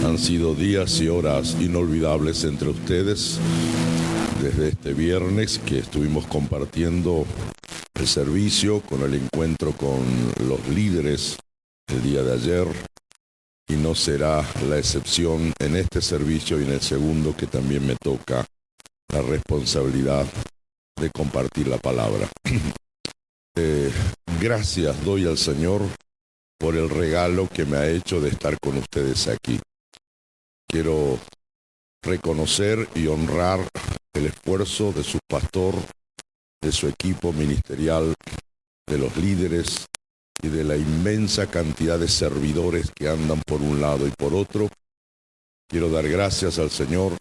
Han sido días y horas inolvidables entre ustedes desde este viernes que estuvimos compartiendo el servicio con el encuentro con los líderes el día de ayer, y no será la excepción en este servicio y en el segundo, que también me toca la responsabilidad de compartir la palabra. Gracias doy al Señor por el regalo que me ha hecho de estar con ustedes aquí. Quiero reconocer y honrar el esfuerzo de su pastor, de su equipo ministerial, de los líderes y de la inmensa cantidad de servidores que andan por un lado y por otro. Quiero dar gracias al Señor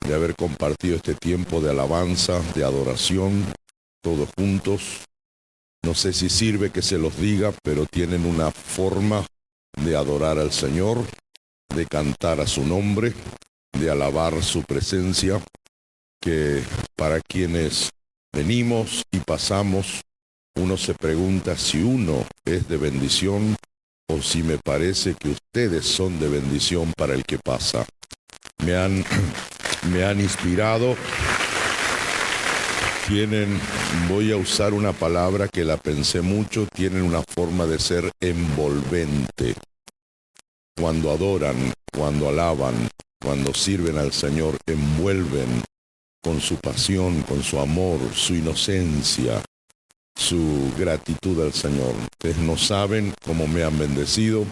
de haber compartido este tiempo de alabanza, de adoración, todos juntos. No sé si sirve que se los diga, pero tienen una forma de adorar al Señor, de cantar a su nombre, de alabar su presencia, que para quienes venimos y pasamos, uno se pregunta si uno es de bendición o si me parece que ustedes son de bendición para el que pasa. Me han inspirado. Voy a usar una palabra que la pensé mucho, tienen una forma de ser envolvente. Cuando adoran, cuando alaban, cuando sirven al Señor, envuelven con su pasión, con su amor, su inocencia, su gratitud al Señor. Ustedes no saben cómo me han bendecido,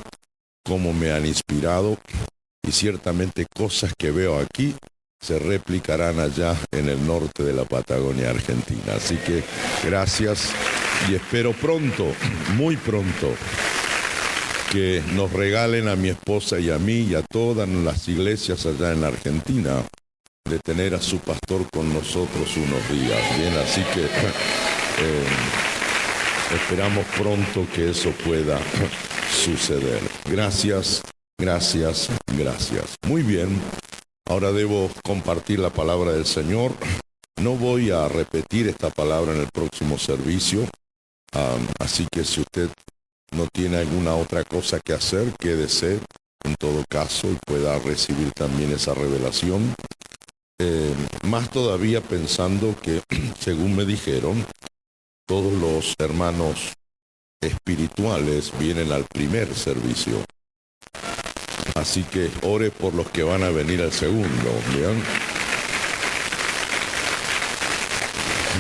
cómo me han inspirado, y ciertamente cosas que veo aquí se replicarán allá en el norte de la Patagonia Argentina. Así que gracias, y espero pronto, muy pronto, que nos regalen a mi esposa y a mí y a todas las iglesias allá en la Argentina de tener a su pastor con nosotros unos días. Bien, así que esperamos pronto que eso pueda suceder. Gracias, gracias, gracias. Muy bien. Ahora debo compartir la palabra del Señor. No voy a repetir esta palabra en el próximo servicio, así que si usted no tiene alguna otra cosa que hacer, quédese en todo caso y pueda recibir también esa revelación. Más todavía pensando que, según me dijeron, todos los hermanos espirituales vienen al primer servicio. Así que ore por los que van a venir al segundo. ¿Bien?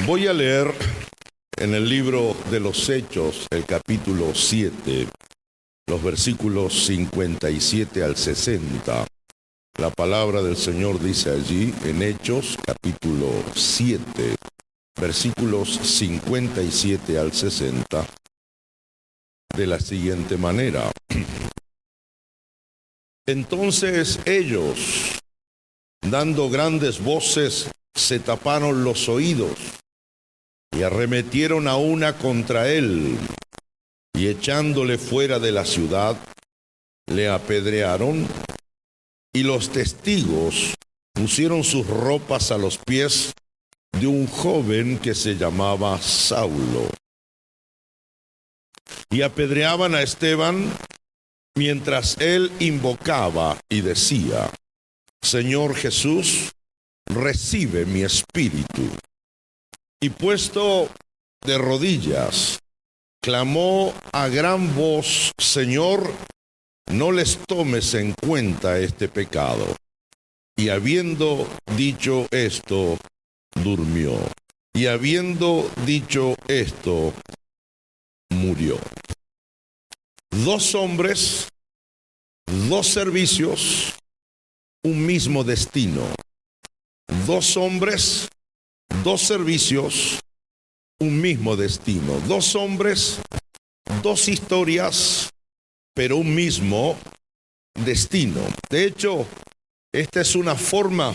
Voy a leer en el libro de los Hechos, el capítulo 7, los versículos 57 al 60. La palabra del Señor dice allí, en Hechos, capítulo 7, versículos 57 al 60, de la siguiente manera. Entonces ellos, dando grandes voces, se taparon los oídos y arremetieron a una contra él, y echándole fuera de la ciudad, le apedrearon, y los testigos pusieron sus ropas a los pies de un joven que se llamaba Saulo. Y apedreaban a Esteban mientras él invocaba y decía: Señor Jesús, recibe mi espíritu. Y puesto de rodillas, clamó a gran voz: Señor, no les tomes en cuenta este pecado. Y habiendo dicho esto, durmió. Y habiendo dicho esto, murió. Dos hombres, dos servicios, un mismo destino. Dos hombres, dos servicios, un mismo destino. Dos hombres, dos historias, pero un mismo destino. De hecho, esta es una forma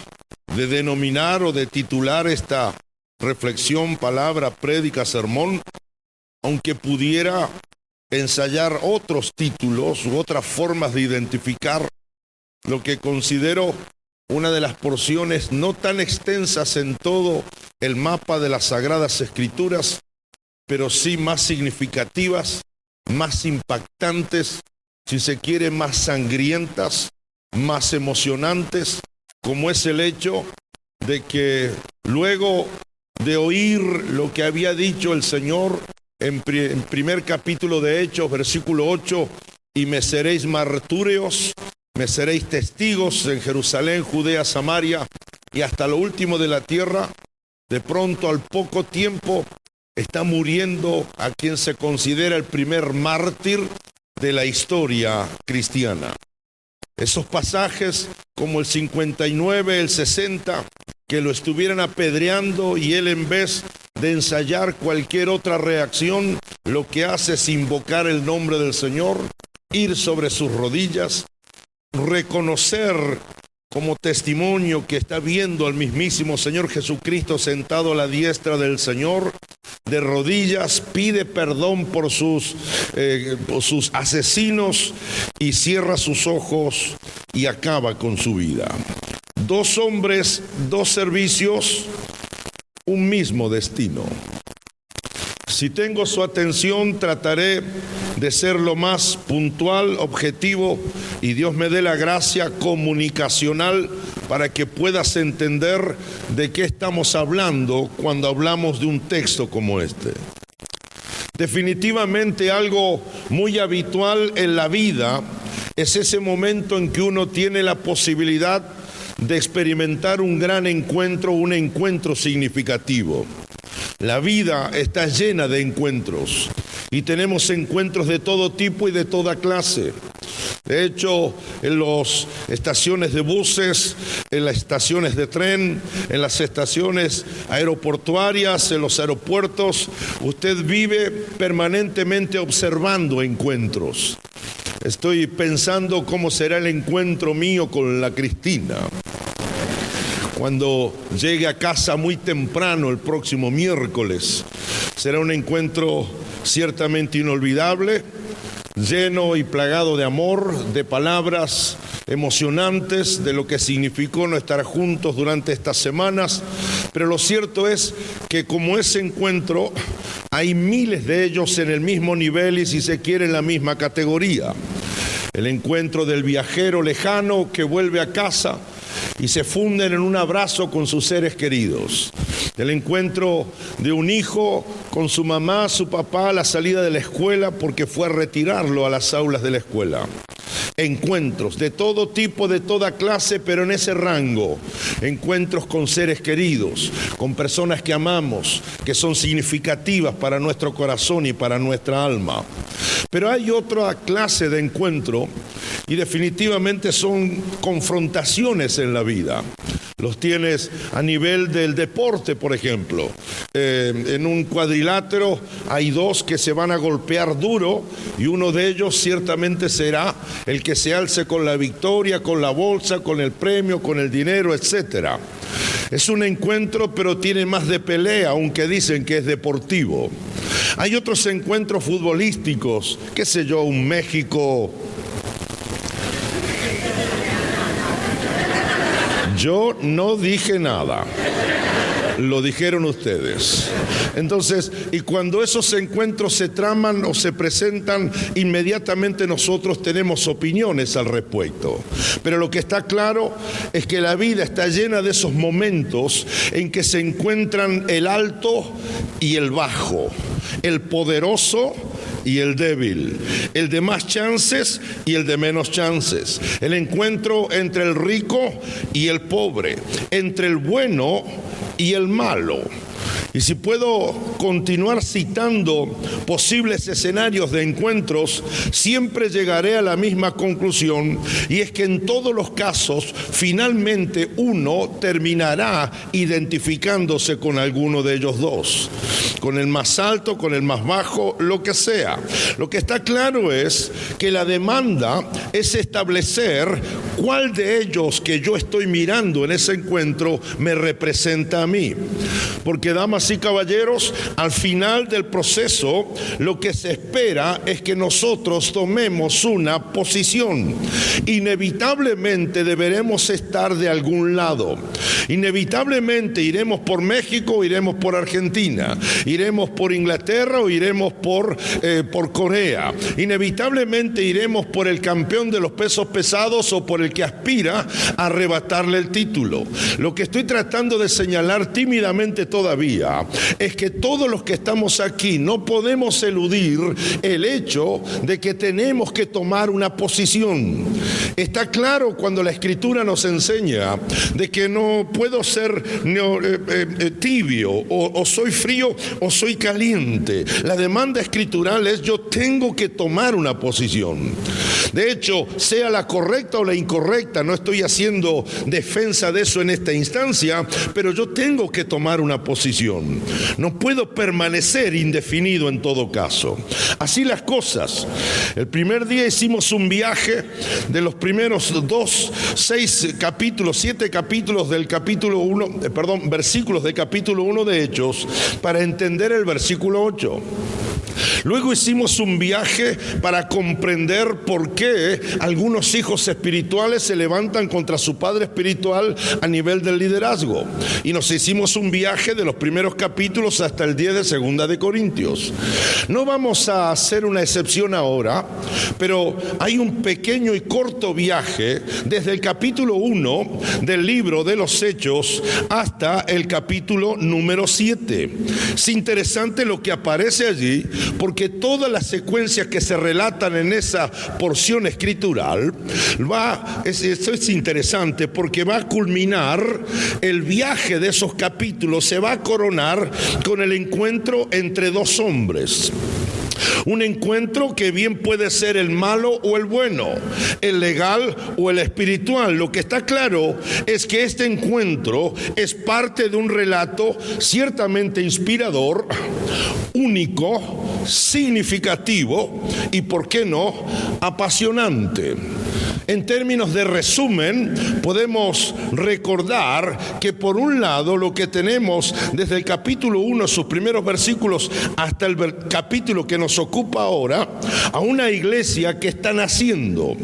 de denominar o de titular esta reflexión, palabra, prédica, sermón, aunque pudiera ensayar otros títulos u otras formas de identificar lo que considero una de las porciones no tan extensas en todo el mapa de las Sagradas Escrituras, pero sí más significativas, más impactantes, si se quiere, más sangrientas más emocionantes, como es el hecho de que luego de oír lo que había dicho el Señor en primer capítulo de Hechos, versículo 8, y me seréis martúreos, me seréis testigos en Jerusalén, Judea, Samaria y hasta lo último de la tierra, de pronto al poco tiempo está muriendo a quien se considera el primer mártir de la historia cristiana. Esos pasajes como el 59, el 60, que lo estuvieran apedreando y él, en vez de ensayar cualquier otra reacción, lo que hace es invocar el nombre del Señor, ir sobre sus rodillas, reconocer como testimonio que está viendo al mismísimo Señor Jesucristo sentado a la diestra del Señor, de rodillas, pide perdón por sus asesinos y cierra sus ojos y acaba con su vida. 2 hombres, 2 servicios, un mismo destino. Si tengo su atención, trataré de ser lo más puntual, objetivo, y Dios me dé la gracia comunicacional para que puedas entender de qué estamos hablando cuando hablamos de un texto como este. Definitivamente algo muy habitual en la vida es ese momento en que uno tiene la posibilidad de experimentar un gran encuentro, un encuentro significativo. La vida está llena de encuentros y tenemos encuentros de todo tipo y de toda clase. De hecho, en las estaciones de buses, en las estaciones de tren, en las estaciones aeroportuarias, en los aeropuertos, usted vive permanentemente observando encuentros. Estoy pensando cómo será el encuentro mío con la Cristina cuando llegue a casa muy temprano el próximo miércoles. Será un encuentro ciertamente inolvidable, lleno y plagado de amor, de palabras emocionantes, de lo que significó no estar juntos durante estas semanas. Pero lo cierto es que como ese encuentro, hay miles de ellos en el mismo nivel y, si se quiere, en la misma categoría. El encuentro del viajero lejano que vuelve a casa y se funden en un abrazo con sus seres queridos. El encuentro de un hijo con su mamá, su papá a la salida de la escuela porque fue a retirarlo a las aulas de la escuela. Encuentros de todo tipo, de toda clase, pero en ese rango. Encuentros con seres queridos, con personas que amamos, que son significativas para nuestro corazón y para nuestra alma. Pero hay otra clase de encuentro y definitivamente son confrontaciones en la vida. Los tienes a nivel del deporte, por ejemplo. En un cuadrilátero hay 2 que se van a golpear duro y uno de ellos ciertamente será el que se alce con la victoria, con la bolsa, con el premio, con el dinero, etc. Es un encuentro, pero tiene más de pelea, aunque dicen que es deportivo. Hay otros encuentros futbolísticos, qué sé yo, un México. Yo no dije nada, lo dijeron ustedes. Entonces, y cuando esos encuentros se traman o se presentan, inmediatamente nosotros tenemos opiniones al respecto. Pero lo que está claro es que la vida está llena de esos momentos en que se encuentran el alto y el bajo, el poderoso y el débil, el de más chances y el de menos chances, el encuentro entre el rico y el pobre, entre el bueno y el malo. Y si puedo continuar citando posibles escenarios de encuentros, siempre llegaré a la misma conclusión, y es que en todos los casos, finalmente uno terminará identificándose con alguno de ellos 2, con el más alto, con el más bajo, lo que sea. Lo que está claro es que la demanda es establecer cuál de ellos que yo estoy mirando en ese encuentro me representa a mí. Porque, damas damas y caballeros, al final del proceso, lo que se espera es que nosotros tomemos una posición. Inevitablemente deberemos estar de algún lado. Inevitablemente iremos por México o iremos por Argentina. Iremos por Inglaterra o iremos por Corea. Inevitablemente iremos por el campeón de los pesos pesados o por el que aspira a arrebatarle el título. Lo que estoy tratando de señalar tímidamente todavía es que todos los que estamos aquí no podemos eludir el hecho de que tenemos que tomar una posición. Está claro cuando la Escritura nos enseña de que no puedo ser tibio o soy frío o soy caliente. La demanda escritural es: yo tengo que tomar una posición. De hecho, sea la correcta o la incorrecta, no estoy haciendo defensa de eso en esta instancia, pero yo tengo que tomar una posición. No puedo permanecer indefinido en todo caso. Así las cosas. El primer día hicimos un viaje de los primeros 7 capítulos del capítulo 1, versículos del capítulo 1 de Hechos, para entender el versículo 8. Luego hicimos un viaje para comprender por qué algunos hijos espirituales se levantan contra su padre espiritual a nivel del liderazgo. Y nos hicimos un viaje de los primeros capítulos hasta el 10 de Segunda de Corintios. No vamos a hacer una excepción ahora, pero hay un pequeño y corto viaje desde el capítulo 1 del libro de los Hechos hasta el capítulo número 7. Es interesante lo que aparece allí, porque todas las secuencias que se relatan en esa porción escritural, esto es interesante porque va a culminar el viaje de esos capítulos, se va a coronar con el encuentro entre dos hombres. Un encuentro que bien puede ser el malo o el bueno, el legal o el espiritual. Lo que está claro es que este encuentro es parte de un relato ciertamente inspirador, único, significativo y, ¿por qué no?, apasionante. En términos de resumen, podemos recordar que por un lado lo que tenemos desde el capítulo 1, sus primeros versículos, hasta el capítulo que nos ocupa ahora, a una iglesia que está naciendo.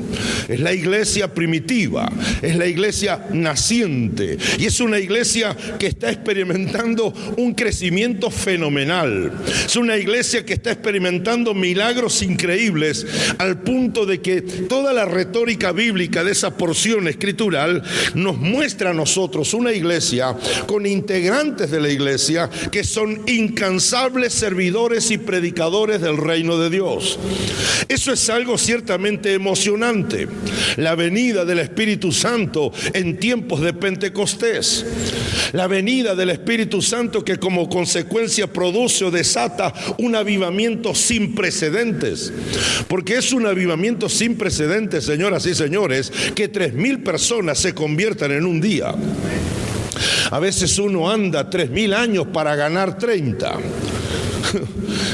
Es la iglesia primitiva, es la iglesia naciente y es una iglesia que está experimentando un crecimiento fenomenal. Es una iglesia que está experimentando milagros increíbles al punto de que toda la retórica bíblica de esa porción escritural nos muestra a nosotros una iglesia con integrantes de la iglesia que son incansables servidores y predicadores del reino de Dios. Eso es algo ciertamente emocionante. La venida del Espíritu Santo en tiempos de Pentecostés. La venida del Espíritu Santo que como consecuencia produce o desata un avivamiento sin precedentes. Porque es un avivamiento sin precedentes, señoras y señores, que 3,000 personas se conviertan en un día. A veces uno anda 3,000 años para ganar 30.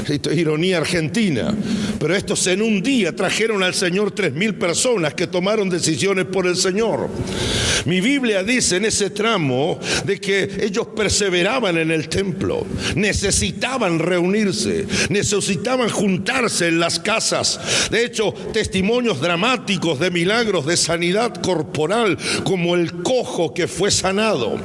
Esto es ironía argentina, pero estos en un día trajeron al Señor 3,000 personas que tomaron decisiones por el Señor. Mi Biblia dice en ese tramo de que ellos perseveraban en el templo, necesitaban reunirse, necesitaban juntarse en las casas. De hecho, testimonios dramáticos de milagros de sanidad corporal, como el cojo que fue sanado.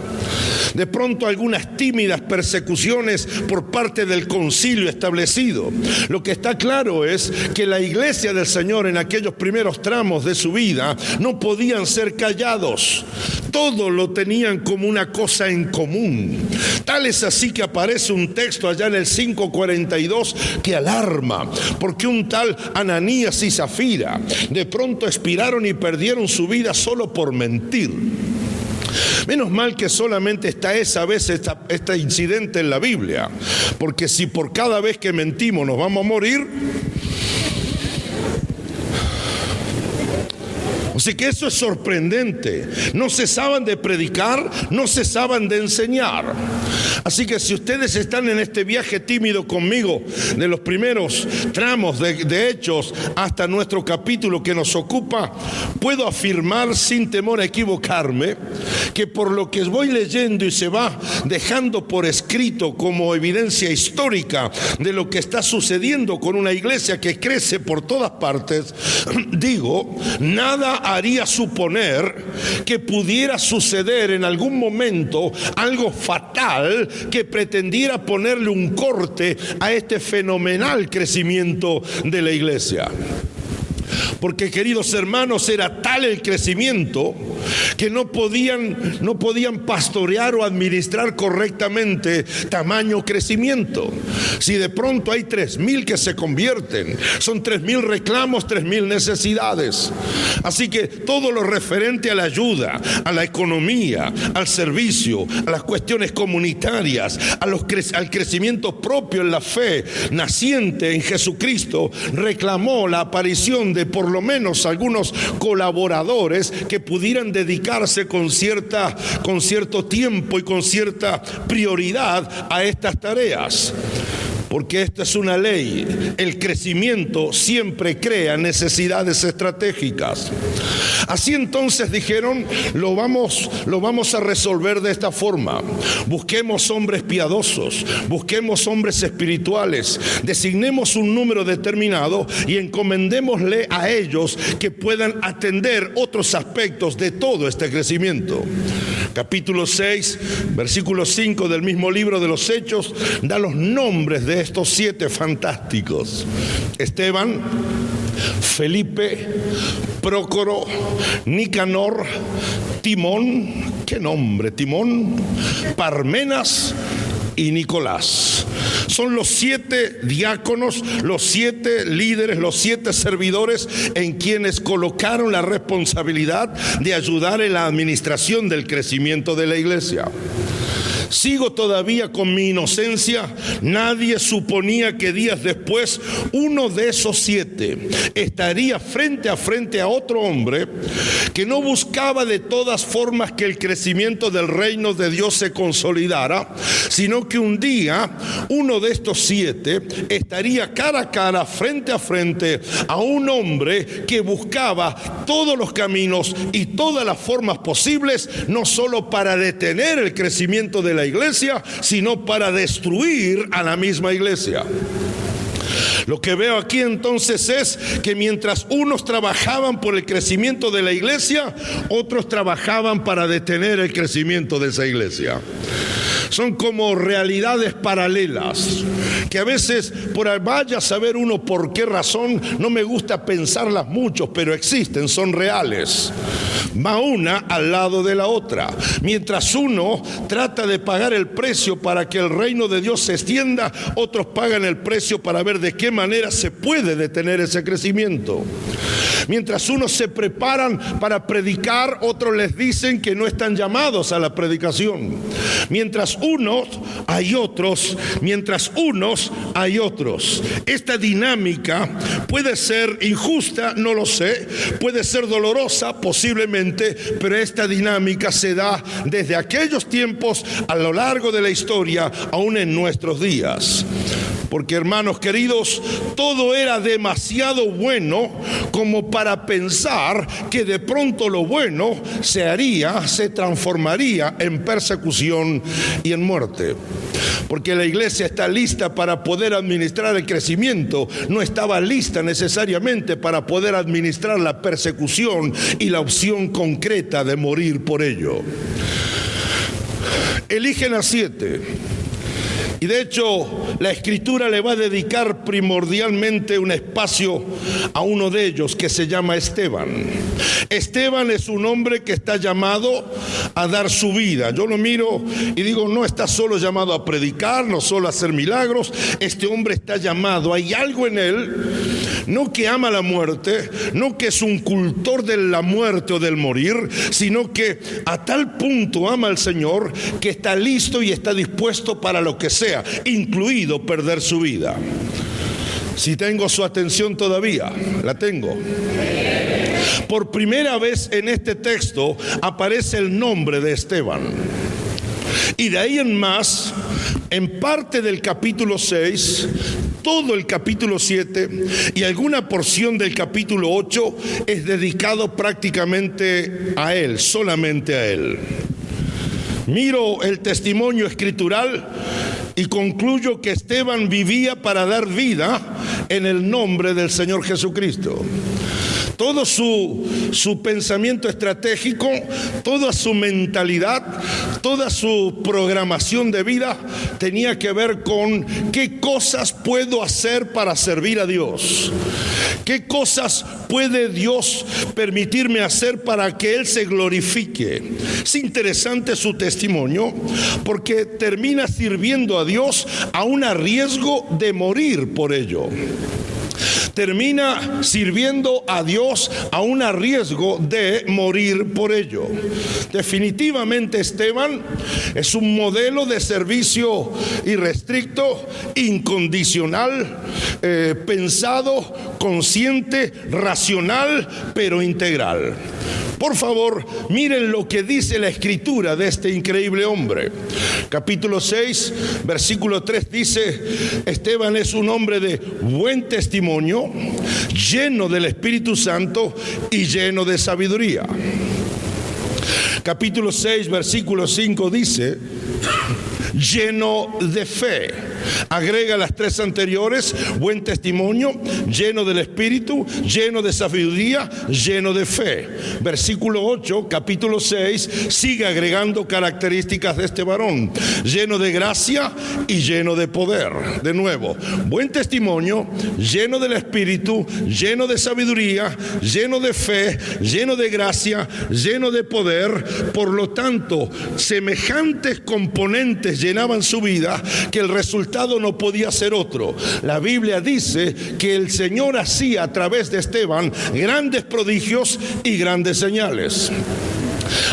De pronto algunas tímidas persecuciones por parte del concilio establecido. Lo que está claro es que la iglesia del Señor en aquellos primeros tramos de su vida no podían ser callados. Todo lo tenían como una cosa en común. Tal es así que aparece un texto allá en el 5:42 que alarma, porque un tal Ananías y Zafira de pronto expiraron y perdieron su vida solo por mentir. Menos mal que solamente está esa vez este incidente en la Biblia, porque si por cada vez que mentimos nos vamos a morir. Así que eso es sorprendente. No cesaban de predicar, no cesaban de enseñar. Así que si ustedes están en este viaje tímido conmigo, de los primeros tramos de Hechos hasta nuestro capítulo que nos ocupa, puedo afirmar sin temor a equivocarme que por lo que voy leyendo y se va dejando por escrito como evidencia histórica de lo que está sucediendo con una iglesia que crece por todas partes, digo, nada haría suponer que pudiera suceder en algún momento algo fatal que pretendiera ponerle un corte a este fenomenal crecimiento de la iglesia. Porque, queridos hermanos, era tal el crecimiento que no podían pastorear o administrar correctamente tamaño crecimiento. Si de pronto hay 3,000 que se convierten, son 3,000 reclamos, 3,000 necesidades. Así que todo lo referente a la ayuda, a la economía, al servicio, a las cuestiones comunitarias, al crecimiento propio en la fe naciente en Jesucristo, reclamó la aparición de por lo menos algunos colaboradores que pudieran dedicarse con cierto tiempo y con cierta prioridad a estas tareas. Porque esta es una ley. El crecimiento siempre crea necesidades estratégicas. Así entonces dijeron, lo vamos a resolver de esta forma. Busquemos hombres piadosos, busquemos hombres espirituales, designemos un número determinado y encomendémosle a ellos que puedan atender otros aspectos de todo este crecimiento. Capítulo 6, versículo 5 del mismo libro de los Hechos, da los nombres de estos 7 fantásticos: Esteban, Felipe, Prócoro, Nicanor, Timón, ¿qué nombre? Timón, Parmenas y Nicolás. Son los 7 diáconos, los 7 líderes, los 7 servidores en quienes colocaron la responsabilidad de ayudar en la administración del crecimiento de la iglesia. Sigo todavía con mi inocencia. Nadie suponía que días después uno de esos 7 estaría frente a otro hombre que no buscaba de todas formas que el crecimiento del reino de Dios se consolidara, sino que un día uno de estos 7 estaría cara a cara, frente a un hombre que buscaba todos los caminos y todas las formas posibles, no solo para detener el crecimiento de la iglesia, sino para destruir a la misma iglesia. Lo que veo aquí entonces es que mientras unos trabajaban por el crecimiento de la iglesia, otros trabajaban para detener el crecimiento de esa iglesia. Son como realidades paralelas que a veces, vaya a saber uno por qué razón, no me gusta pensarlas mucho, pero existen, son reales. Va una al lado de la otra. Mientras uno trata de pagar el precio para que el reino de Dios se extienda, otros pagan el precio para ver de qué manera se puede detener ese crecimiento. Mientras unos se preparan para predicar, otros les dicen que no están llamados a la predicación. Mientras unos, hay otros. Esta dinámica puede ser injusta, no lo sé, puede ser dolorosa, posiblemente, pero esta dinámica se da desde aquellos tiempos a lo largo de la historia, aún en nuestros días. Porque, hermanos queridos, todo era demasiado bueno como para pensar que de pronto lo bueno se transformaría en persecución y en muerte. Porque la iglesia está lista para poder administrar el crecimiento, no estaba lista necesariamente para poder administrar la persecución y la opción concreta de morir por ello. Eligen a 7. Y de hecho, la Escritura le va a dedicar primordialmente un espacio a uno de ellos que se llama Esteban. Esteban es un hombre que está llamado a dar su vida. Yo lo miro y digo, no está solo llamado a predicar, no solo a hacer milagros. Este hombre está llamado, hay algo en él, no que ama la muerte, no que es un cultor de la muerte o del morir, sino que a tal punto ama al Señor que está listo y está dispuesto para lo que sea, incluido perder su vida. Si tengo su atención todavía, la tengo. Por primera vez en este texto aparece el nombre de Esteban. Y de ahí en más, en parte del capítulo 6, todo el capítulo 7 y alguna porción del capítulo 8 es dedicado prácticamente a él, solamente a él. Miro el testimonio escritural y concluyo que Esteban vivía para dar vida en el nombre del Señor Jesucristo. Todo su pensamiento estratégico, toda su mentalidad, toda su programación de vida tenía que ver con qué cosas puedo hacer para servir a Dios. ¿Qué cosas puede Dios permitirme hacer para que Él se glorifique? Es interesante su testimonio porque termina sirviendo a Dios aún a riesgo de morir por ello. Termina sirviendo a Dios aún a riesgo de morir por ello. Definitivamente Esteban es un modelo de servicio irrestricto, incondicional, pensado, consciente, racional, pero integral. Por favor, miren lo que dice la escritura de este increíble hombre. Capítulo 6, versículo 3 dice: Esteban es un hombre de buen testimonio, lleno del Espíritu Santo y lleno de sabiduría. Capítulo 6, versículo 5 dice: lleno de fe. Agrega las tres anteriores: buen testimonio, lleno del Espíritu, lleno de sabiduría, lleno de fe. Versículo 8, capítulo 6, sigue agregando características de este varón: lleno de gracia y lleno de poder. De nuevo, buen testimonio, lleno del Espíritu, lleno de sabiduría, lleno de fe, lleno de gracia, lleno de poder. Por lo tanto, semejantes componentes llenaban su vida que el resultado no podía ser otro. La Biblia dice que el Señor hacía a través de Esteban grandes prodigios y grandes señales.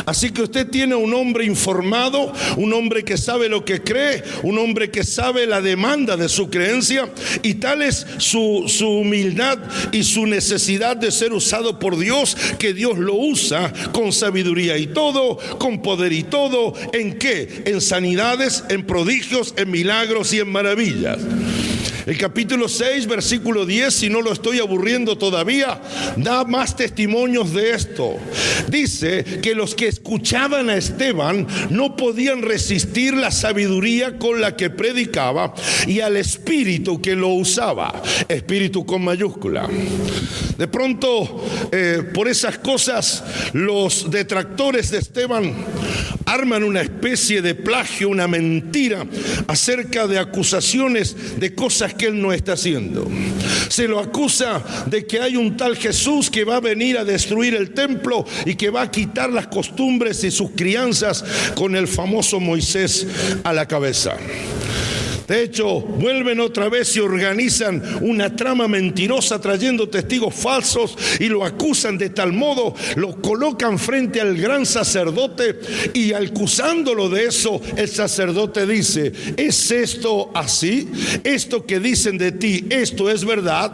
Así que usted tiene un hombre informado, un hombre que sabe lo que cree, un hombre que sabe la demanda de su creencia, y tal es su humildad y su necesidad de ser usado por Dios, que Dios lo usa con sabiduría y todo, con poder y todo. ¿En qué? En sanidades, en prodigios, en milagros y en maravillas. El capítulo 6, versículo 10, si no lo estoy aburriendo todavía, da más testimonios de esto. Dice que los que escuchaban a Esteban no podían resistir la sabiduría con la que predicaba y al espíritu que lo usaba. Espíritu con mayúscula. De pronto, por esas cosas, los detractores de Esteban arman una especie de plagio, una mentira acerca de acusaciones de cosas que él no está haciendo. Se lo acusa de que hay un tal Jesús que va a venir a destruir el templo y que va a quitar las costumbres y sus crianzas con el famoso Moisés a la cabeza. De hecho, vuelven otra vez y organizan una trama mentirosa trayendo testigos falsos y lo acusan de tal modo, lo colocan frente al gran sacerdote y acusándolo de eso, el sacerdote dice: ¿es esto así? ¿Esto que dicen de ti, esto es verdad?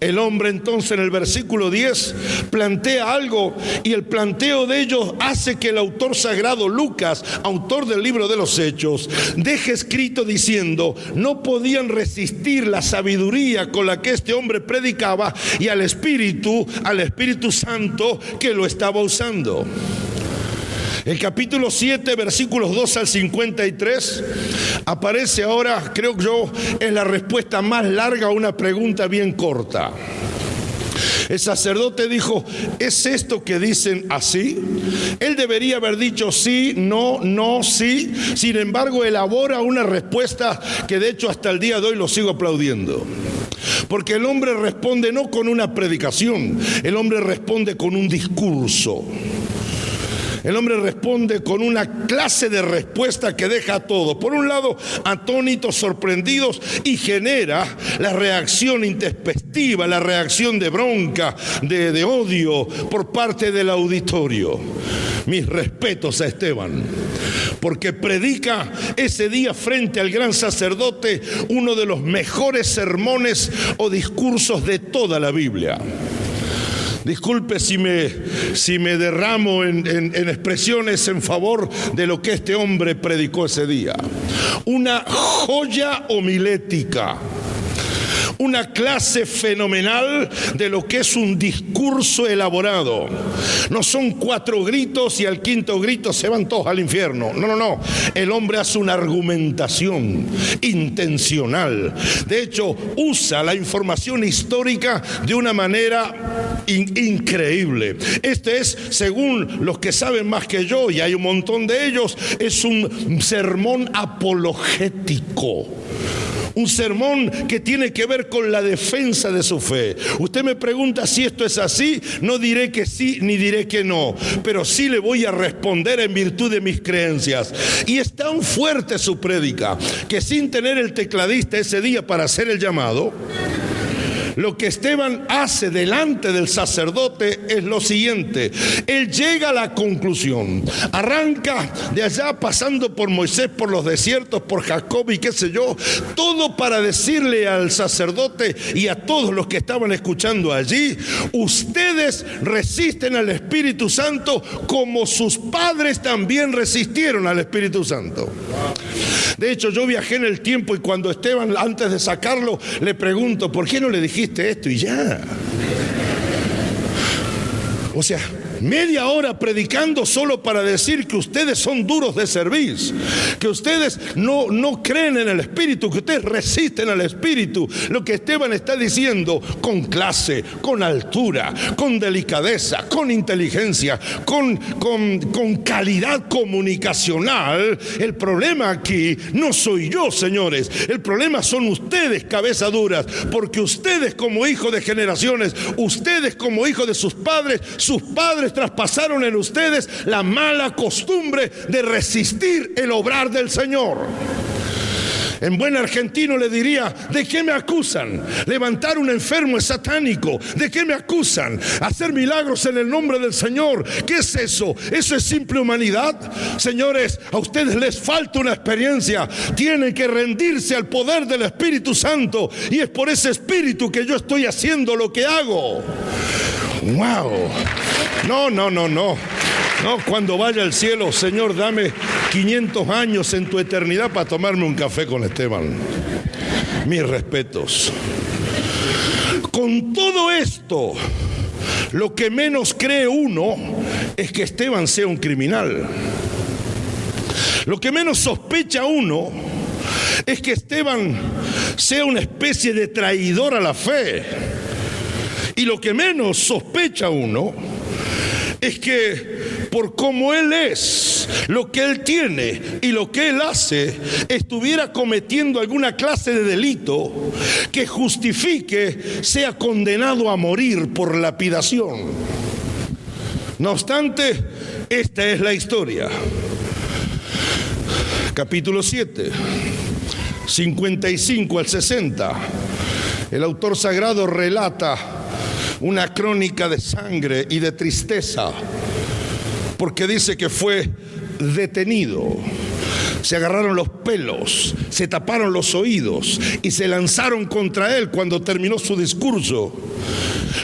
El hombre entonces en el versículo 10 plantea algo, y el planteo de ellos hace que el autor sagrado Lucas, autor del libro de los Hechos, deje escrito diciendo: no podían resistir la sabiduría con la que este hombre predicaba y al Espíritu Santo que lo estaba usando. El capítulo 7, versículos 2 al 53, aparece ahora, creo yo, es la respuesta más larga a una pregunta bien corta. El sacerdote dijo: ¿es esto que dicen así? Él debería haber dicho sí, no, no, sí. Sin embargo, elabora una respuesta que de hecho hasta el día de hoy lo sigo aplaudiendo. Porque el hombre responde no con una predicación, el hombre responde con un discurso. El hombre responde con una clase de respuesta que deja a todos, por un lado, atónitos, sorprendidos, y genera la reacción intempestiva, la reacción de bronca, de odio por parte del auditorio. Mis respetos a Esteban, porque predica ese día frente al gran sacerdote uno de los mejores sermones o discursos de toda la Biblia. Disculpe si me derramo en expresiones en favor de lo que este hombre predicó ese día. Una joya homilética. Una clase fenomenal de lo que es un discurso elaborado. No son 4 gritos y al 5.º grito se van todos al infierno. No. El hombre hace una argumentación intencional. De hecho, usa la información histórica de una manera increíble. Este es, según los que saben más que yo, y hay un montón de ellos, es un sermón apologético. Un sermón que tiene que ver con la defensa de su fe. Usted me pregunta si esto es así, no diré que sí ni diré que no, pero sí le voy a responder en virtud de mis creencias. Y es tan fuerte su prédica que sin tener el tecladista ese día para hacer el llamado, lo que Esteban hace delante del sacerdote es lo siguiente. Él llega a la conclusión, arranca de allá pasando por Moisés, por los desiertos, por Jacob y qué sé yo, todo para decirle al sacerdote y a todos los que estaban escuchando allí: ustedes resisten al Espíritu Santo como sus padres también resistieron al Espíritu Santo. De hecho, yo viajé en el tiempo y cuando Esteban, antes de sacarlo, le pregunto: ¿por qué no le dijiste esto? Y ya. O sea, media hora predicando solo para decir que ustedes son duros de servir, que ustedes no creen en el Espíritu, que ustedes resisten al Espíritu. Lo que Esteban está diciendo con clase, con altura, con delicadeza, con inteligencia, con calidad comunicacional. El problema aquí no soy yo, señores. El problema son ustedes, cabeza duras, porque ustedes como hijos de generaciones, ustedes como hijos de sus padres traspasaron en ustedes la mala costumbre de resistir el obrar del Señor. En buen argentino le diría: ¿de qué me acusan? Levantar un enfermo es satánico. ¿De qué me acusan? Hacer milagros en el nombre del Señor. ¿Qué es eso? ¿Eso es simple humanidad? Señores, a ustedes les falta una experiencia. Tienen que rendirse al poder del Espíritu Santo. Y es por ese Espíritu que yo estoy haciendo lo que hago. ¡Wow! No, cuando vaya al cielo, Señor, dame 500 años en tu eternidad para tomarme un café con Esteban. Mis respetos. Con todo esto, lo que menos cree uno es que Esteban sea un criminal. Lo que menos sospecha uno es que Esteban sea una especie de traidor a la fe. Y lo que menos sospecha uno es que por cómo él es, lo que él tiene y lo que él hace, estuviera cometiendo alguna clase de delito que justifique sea condenado a morir por lapidación. No obstante, esta es la historia. Capítulo 7, 55 al 60. El autor sagrado relata una crónica de sangre y de tristeza, porque dice que fue detenido. Se agarraron los pelos, se taparon los oídos y se lanzaron contra él cuando terminó su discurso.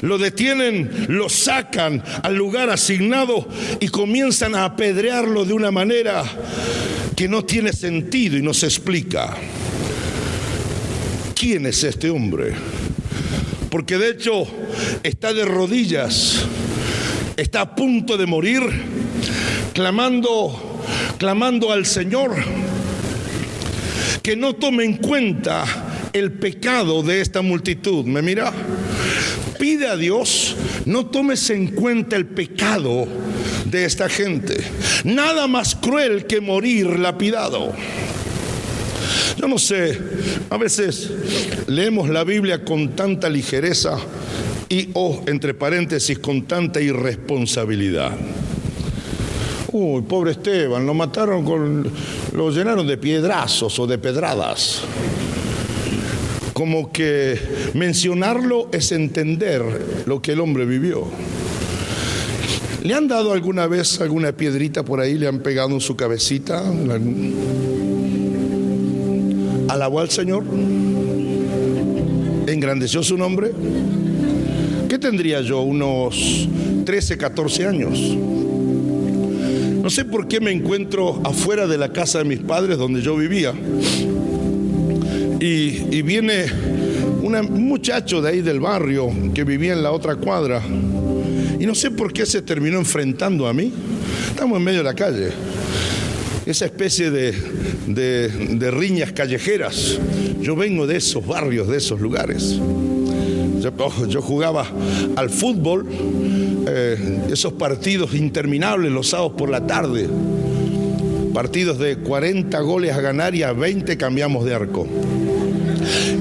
Lo detienen, lo sacan al lugar asignado y comienzan a apedrearlo de una manera que no tiene sentido y no se explica. ¿Quién es este hombre? Porque de hecho está de rodillas, está a punto de morir, clamando al Señor que no tome en cuenta el pecado de esta multitud. ¿Me mira? Pide a Dios: no tomes en cuenta el pecado de esta gente. Nada más cruel que morir lapidado. Yo no sé, a veces leemos la Biblia con tanta ligereza y, entre paréntesis, con tanta irresponsabilidad. Uy, pobre Esteban, lo mataron lo llenaron de piedrazos o de pedradas. Como que mencionarlo es entender lo que el hombre vivió. ¿Le han dado alguna vez alguna piedrita por ahí? ¿Le han pegado en su cabecita? ¿Alabó al Señor? ¿Engrandeció su nombre? ¿qué tendría yo? Unos 13, 14 años. No sé por qué me encuentro afuera de la casa de mis padres donde yo vivía. Y viene un muchacho de ahí del barrio que vivía en la otra cuadra. Y no sé por qué se terminó enfrentando a mí. Estamos en medio de la calle. Esa especie de riñas callejeras. Yo vengo de esos barrios, de esos lugares. Yo jugaba al fútbol, esos partidos interminables los sábados por la tarde. Partidos de 40 goles a ganar y a 20 cambiamos de arco.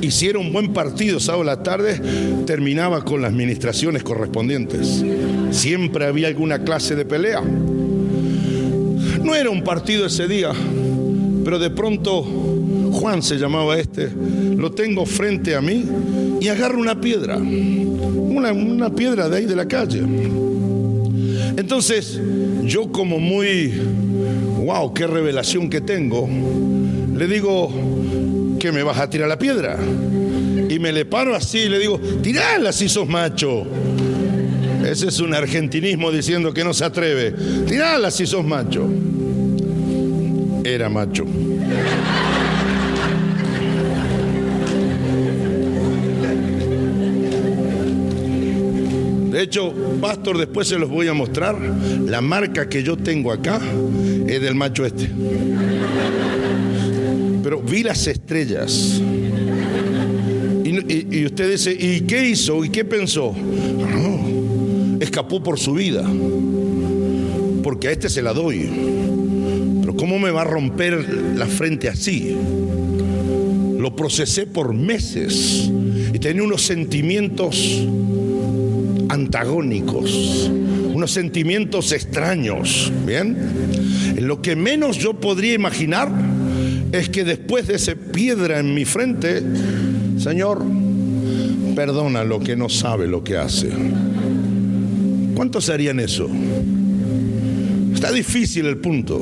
Y si era un buen partido sábado a la tarde, terminaba con las administraciones correspondientes. Siempre había alguna clase de pelea. No era un partido ese día, pero de pronto Juan se llamaba lo tengo frente a mí y agarro una piedra, una piedra de ahí de la calle. Entonces yo, como muy, wow, qué revelación que tengo, le digo, ¿qué me vas a tirar la piedra? Y me le paro así y le digo, tirala si sos macho. Ese es un argentinismo diciendo que no se atreve. Tirala si sos macho. Era macho. De hecho, pastor, después se los voy a mostrar. La marca que yo tengo acá es del macho este. Pero vi las estrellas. Y usted dice, ¿y qué hizo? ¿Y qué pensó? No, escapó por su vida. Porque a este se la doy. Pero ¿cómo me va a romper la frente así? Lo procesé por meses. Y tenía unos sentimientos antagónicos, unos sentimientos extraños. ¿Bien? Lo que menos yo podría imaginar es que después de esa piedra en mi frente, Señor, perdona lo que no sabe lo que hace. ¿Cuántos harían eso? Está difícil el punto.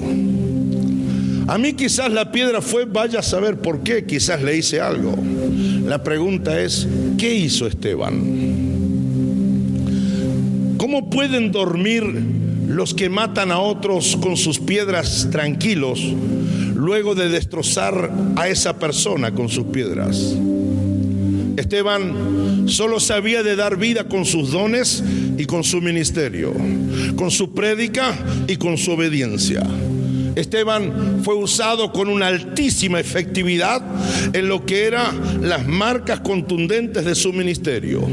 A mí quizás la piedra fue, vaya a saber por qué, quizás le hice algo. La pregunta es, ¿qué hizo Esteban? ¿Cómo pueden dormir los que matan a otros con sus piedras tranquilos luego de destrozar a esa persona con sus piedras? Esteban solo sabía de dar vida con sus dones y con su ministerio, con su prédica y con su obediencia. Esteban fue usado con una altísima efectividad en lo que eran las marcas contundentes de su ministerio: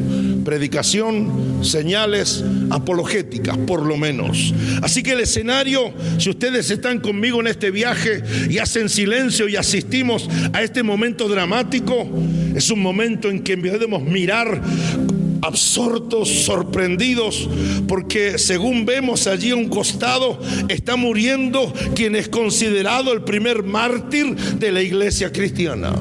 predicación, señales, apologéticas, por lo menos. Así que el escenario, si ustedes están conmigo en este viaje y hacen silencio y asistimos a este momento dramático, es un momento en que debemos mirar absortos, sorprendidos, porque según vemos allí a un costado, está muriendo quien es considerado el primer mártir de la iglesia cristiana.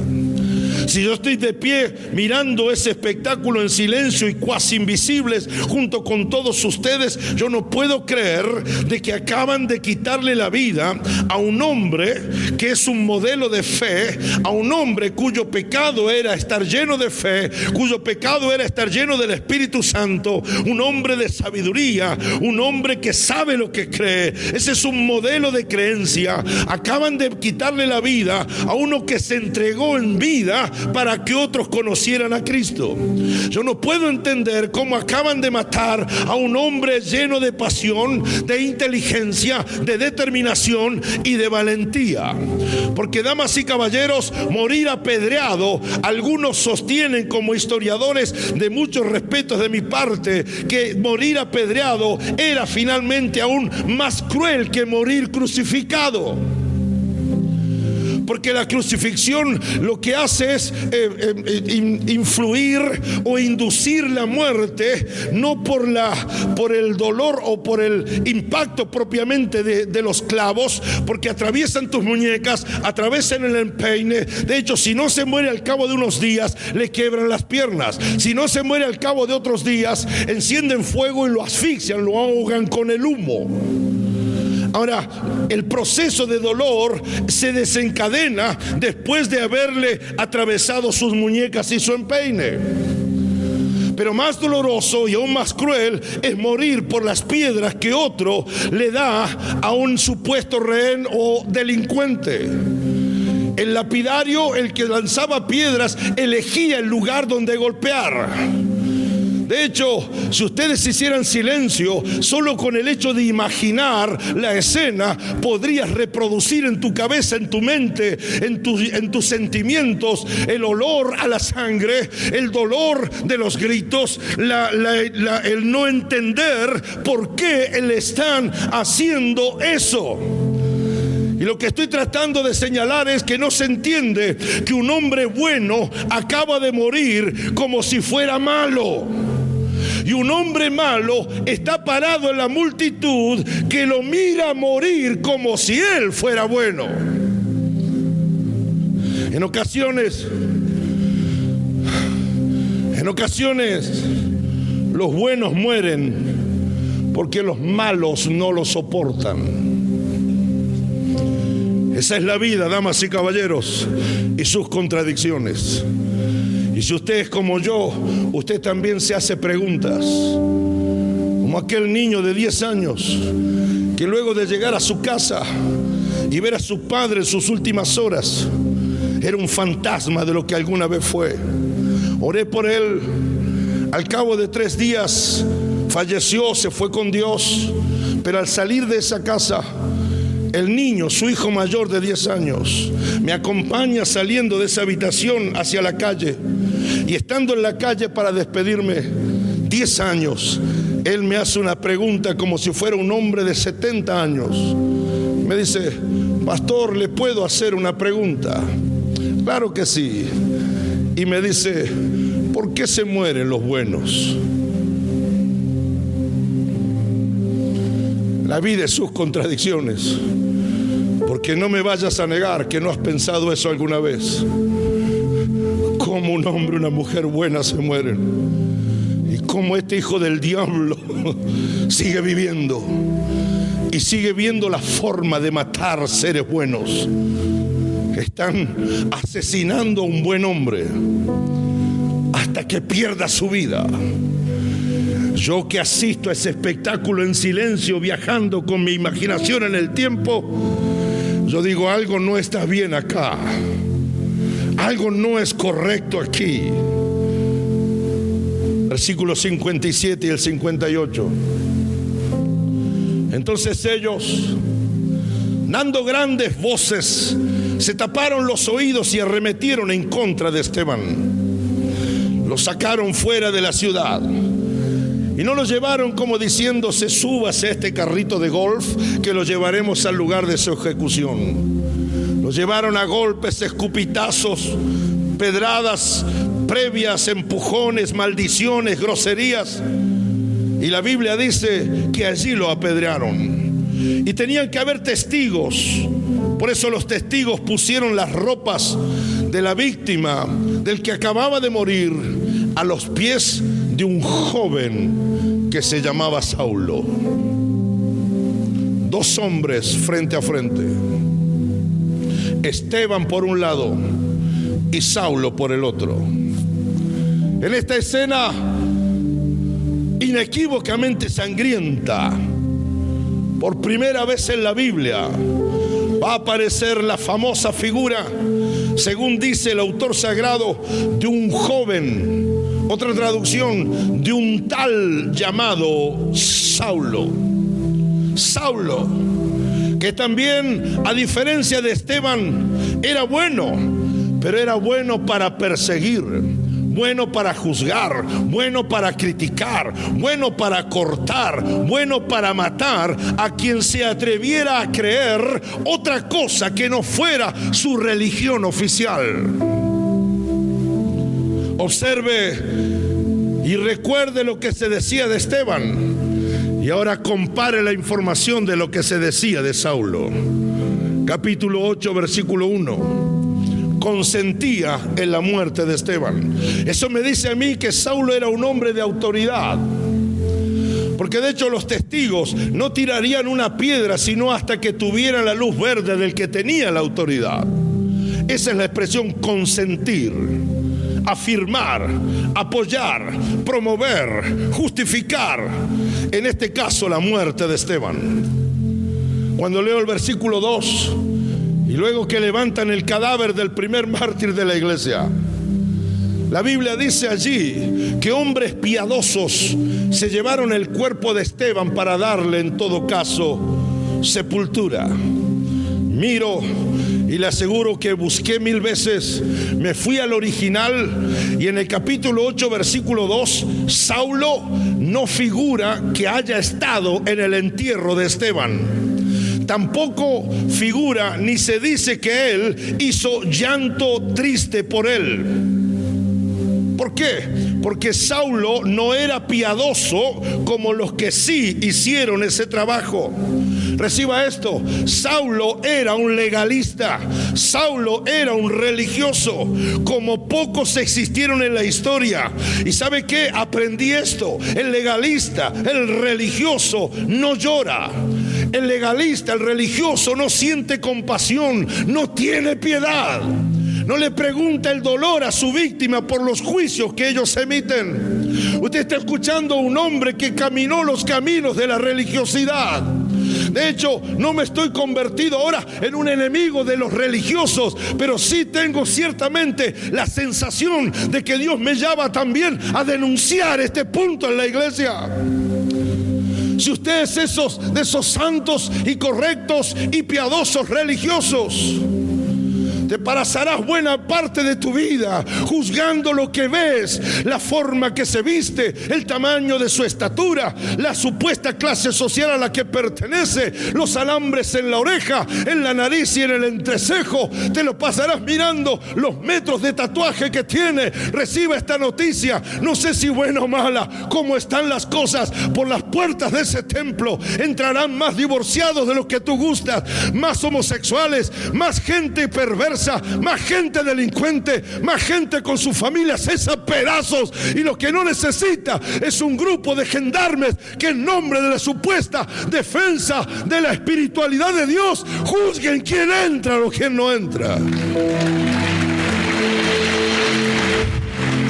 Si yo estoy de pie mirando ese espectáculo en silencio y cuasi invisibles junto con todos ustedes, yo no puedo creer de que acaban de quitarle la vida a un hombre que es un modelo de fe, a un hombre cuyo pecado era estar lleno de fe, cuyo pecado era estar lleno del Espíritu Santo, un hombre de sabiduría, un hombre que sabe lo que cree. Ese es un modelo de creencia. Acaban de quitarle la vida a uno que se entregó en vida para que otros conocieran a Cristo. Yo no puedo entender cómo acaban de matar a un hombre lleno de pasión, de inteligencia, de determinación y de valentía. Porque, damas y caballeros, morir apedreado, algunos sostienen, como historiadores de muchos respetos de mi parte, que morir apedreado era finalmente aún más cruel que morir crucificado. Porque la crucifixión lo que hace es influir o inducir la muerte, no por el dolor o por el impacto propiamente de los clavos, porque atraviesan tus muñecas, atraviesan el empeine. De hecho, si no se muere al cabo de unos días, le quiebran las piernas. Si no se muere al cabo de otros días, encienden fuego y lo asfixian, lo ahogan con el humo. Ahora, el proceso de dolor se desencadena después de haberle atravesado sus muñecas y su empeine. Pero más doloroso y aún más cruel es morir por las piedras que otro le da a un supuesto rehén o delincuente. El lapidario, el que lanzaba piedras, elegía el lugar donde golpear. De hecho, si ustedes hicieran silencio, solo con el hecho de imaginar la escena, podrías reproducir en tu cabeza, en tu mente, en tus sentimientos, el olor a la sangre, el dolor de los gritos, el no entender por qué le están haciendo eso. Y lo que estoy tratando de señalar es que no se entiende que un hombre bueno acaba de morir como si fuera malo. Y un hombre malo está parado en la multitud que lo mira morir como si él fuera bueno. En ocasiones, los buenos mueren porque los malos no lo soportan. Esa es la vida, damas y caballeros, y sus contradicciones. Y si usted es como yo, usted también se hace preguntas. Como aquel niño de 10 años que luego de llegar a su casa y ver a su padre en sus últimas horas, era un fantasma de lo que alguna vez fue. Oré por él. Al cabo de 3 días falleció, se fue con Dios. Pero al salir de esa casa, el niño, su hijo mayor de 10 años, me acompaña saliendo de esa habitación hacia la calle. Y estando en la calle para despedirme, 10 años, él me hace una pregunta como si fuera un hombre de 70 años. Me dice: pastor, ¿le puedo hacer una pregunta? Claro que sí. Y me dice: ¿por qué se mueren los buenos? La vida es sus contradicciones. Porque no me vayas a negar que no has pensado eso alguna vez. Cómo un hombre y una mujer buena se mueren. Y cómo este hijo del diablo sigue viviendo. Y sigue viendo la forma de matar seres buenos. Están asesinando a un buen hombre hasta que pierda su vida. Yo que asisto a ese espectáculo en silencio, viajando con mi imaginación en el tiempo, yo digo: algo no está bien acá. Algo no es correcto aquí. Versículos 57 y el 58. Entonces ellos, dando grandes voces, se taparon los oídos y arremetieron en contra de Esteban. Lo sacaron fuera de la ciudad y no lo llevaron como diciéndose: súbase a este carrito de golf que lo llevaremos al lugar de su ejecución. Lo llevaron a golpes, escupitazos, pedradas previas, empujones, maldiciones, groserías. Y la Biblia dice que allí lo apedrearon. Y tenían que haber testigos. Por eso los testigos pusieron las ropas de la víctima, del que acababa de morir, a los pies de un joven que se llamaba Saulo. 2 hombres frente a frente. Esteban por un lado y Saulo por el otro. En esta escena inequívocamente sangrienta, por primera vez en la Biblia va a aparecer la famosa figura, según dice el autor sagrado, de un joven. Otra traducción, de un tal llamado Saulo. Saulo, que también, a diferencia de Esteban, era bueno, pero era bueno para perseguir, bueno para juzgar, bueno para criticar, bueno para cortar, bueno para matar a quien se atreviera a creer otra cosa que no fuera su religión oficial. Observe y recuerde lo que se decía de Esteban. Y ahora compare la información de lo que se decía de Saulo. Capítulo 8, versículo 1. Consentía en la muerte de Esteban. Eso me dice a mí que Saulo era un hombre de autoridad. Porque de hecho los testigos no tirarían una piedra sino hasta que tuvieran la luz verde del que tenía la autoridad. Esa es la expresión consentir. afirmar, apoyar, promover, justificar, en este caso la muerte de Esteban. Cuando leo el versículo 2, y luego que levantan el cadáver del primer mártir de la iglesia, la Biblia dice allí que hombres piadosos se llevaron el cuerpo de Esteban para darle en todo caso sepultura. Miro y le aseguro que busqué 1000 veces, me fui al original, y en el capítulo 8 versículo 2, Saulo no figura que haya estado en el entierro de Esteban. Tampoco figura ni se dice que él hizo llanto triste por él. ¿Por qué? Porque Saulo no era piadoso como los que sí hicieron ese trabajo. Reciba esto: Saulo era un legalista, Saulo era un religioso, como pocos existieron en la historia. ¿Y sabe qué? Aprendí esto: el legalista, el religioso no llora. El legalista, el religioso no siente compasión, no tiene piedad. No le pregunta el dolor a su víctima por los juicios que ellos emiten. Usted está escuchando a un hombre que caminó los caminos de la religiosidad. De hecho, no me estoy convertido ahora en un enemigo de los religiosos, pero sí tengo ciertamente la sensación de que Dios me llama también a denunciar este punto en la iglesia. Si usted es de esos santos y correctos y piadosos religiosos, te pasarás buena parte de tu vida juzgando lo que ves, la forma que se viste, el tamaño de su estatura, la supuesta clase social a la que pertenece, los alambres en la oreja, en la nariz y en el entrecejo. Te lo pasarás mirando los metros de tatuaje que tiene. Reciba esta noticia, no sé si buena o mala, cómo están las cosas. Por las puertas de ese templo entrarán más divorciados de los que tú gustas, más homosexuales, más gente perversa, más gente delincuente, más gente con sus familias hechas pedazos, y lo que no necesita es un grupo de gendarmes que en nombre de la supuesta defensa de la espiritualidad de Dios juzguen quién entra o quién no entra.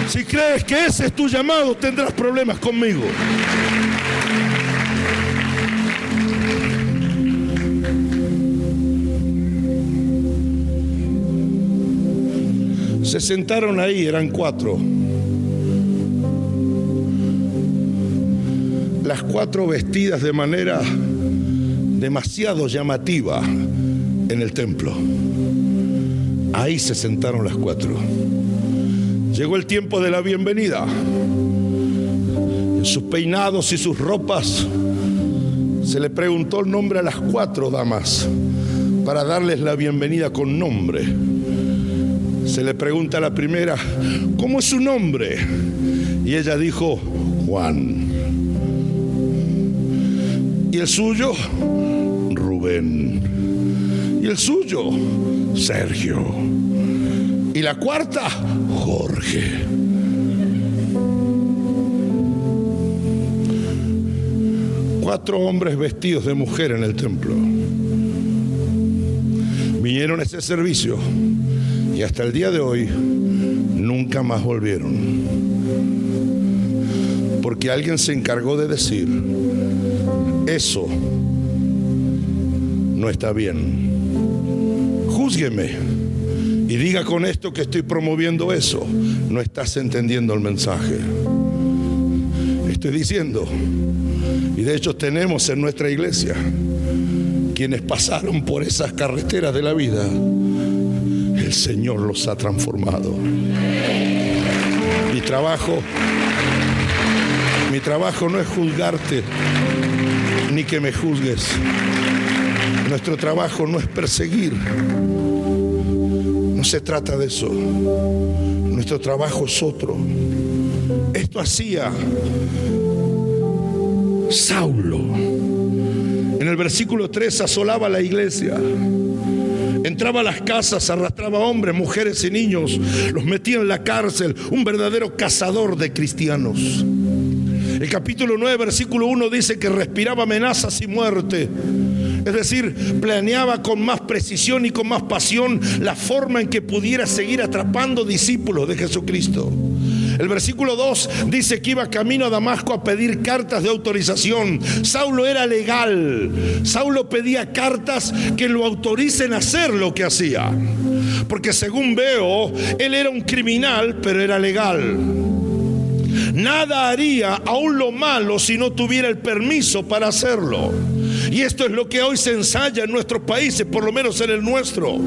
Si crees que ese es tu llamado, tendrás problemas conmigo. Se sentaron ahí, eran 4. Las 4 vestidas de manera demasiado llamativa en el templo. Ahí se sentaron las 4. Llegó el tiempo de la bienvenida. En sus peinados y sus ropas se le preguntó el nombre a las 4 damas para darles la bienvenida con nombre. Se le pregunta a la primera: ¿cómo es su nombre? Y ella dijo: Juan. ¿Y el suyo? Rubén. ¿Y el suyo? Sergio. Y la cuarta: Jorge. Cuatro hombres vestidos de mujer en el templo vinieron a ese servicio. Y hasta el día de hoy nunca más volvieron. Porque alguien se encargó de decir: eso no está bien. Júzgueme y diga con esto que estoy promoviendo eso. No estás entendiendo el mensaje. Estoy diciendo, y de hecho tenemos en nuestra iglesia quienes pasaron por esas carreteras de la vida. El Señor los ha transformado. Mi trabajo no es juzgarte ni que me juzgues. Nuestro trabajo no es perseguir. No se trata de eso. Nuestro trabajo es otro. Esto hacía Saulo. En el versículo 3 asolaba la iglesia. Entraba a las casas, arrastraba hombres, mujeres y niños, los metía en la cárcel, un verdadero cazador de cristianos. El capítulo 9, versículo 1 dice que respiraba amenazas y muerte. Es decir, planeaba con más precisión y con más pasión la forma en que pudiera seguir atrapando discípulos de Jesucristo. El versículo 2 dice que iba camino a Damasco a pedir cartas de autorización. Saulo era legal. Saulo pedía cartas que lo autoricen a hacer lo que hacía. Porque según veo, él era un criminal, pero era legal. Nada haría, aún lo malo, si no tuviera el permiso para hacerlo. Y esto es lo que hoy se ensaya en nuestros países, por lo menos en el nuestro.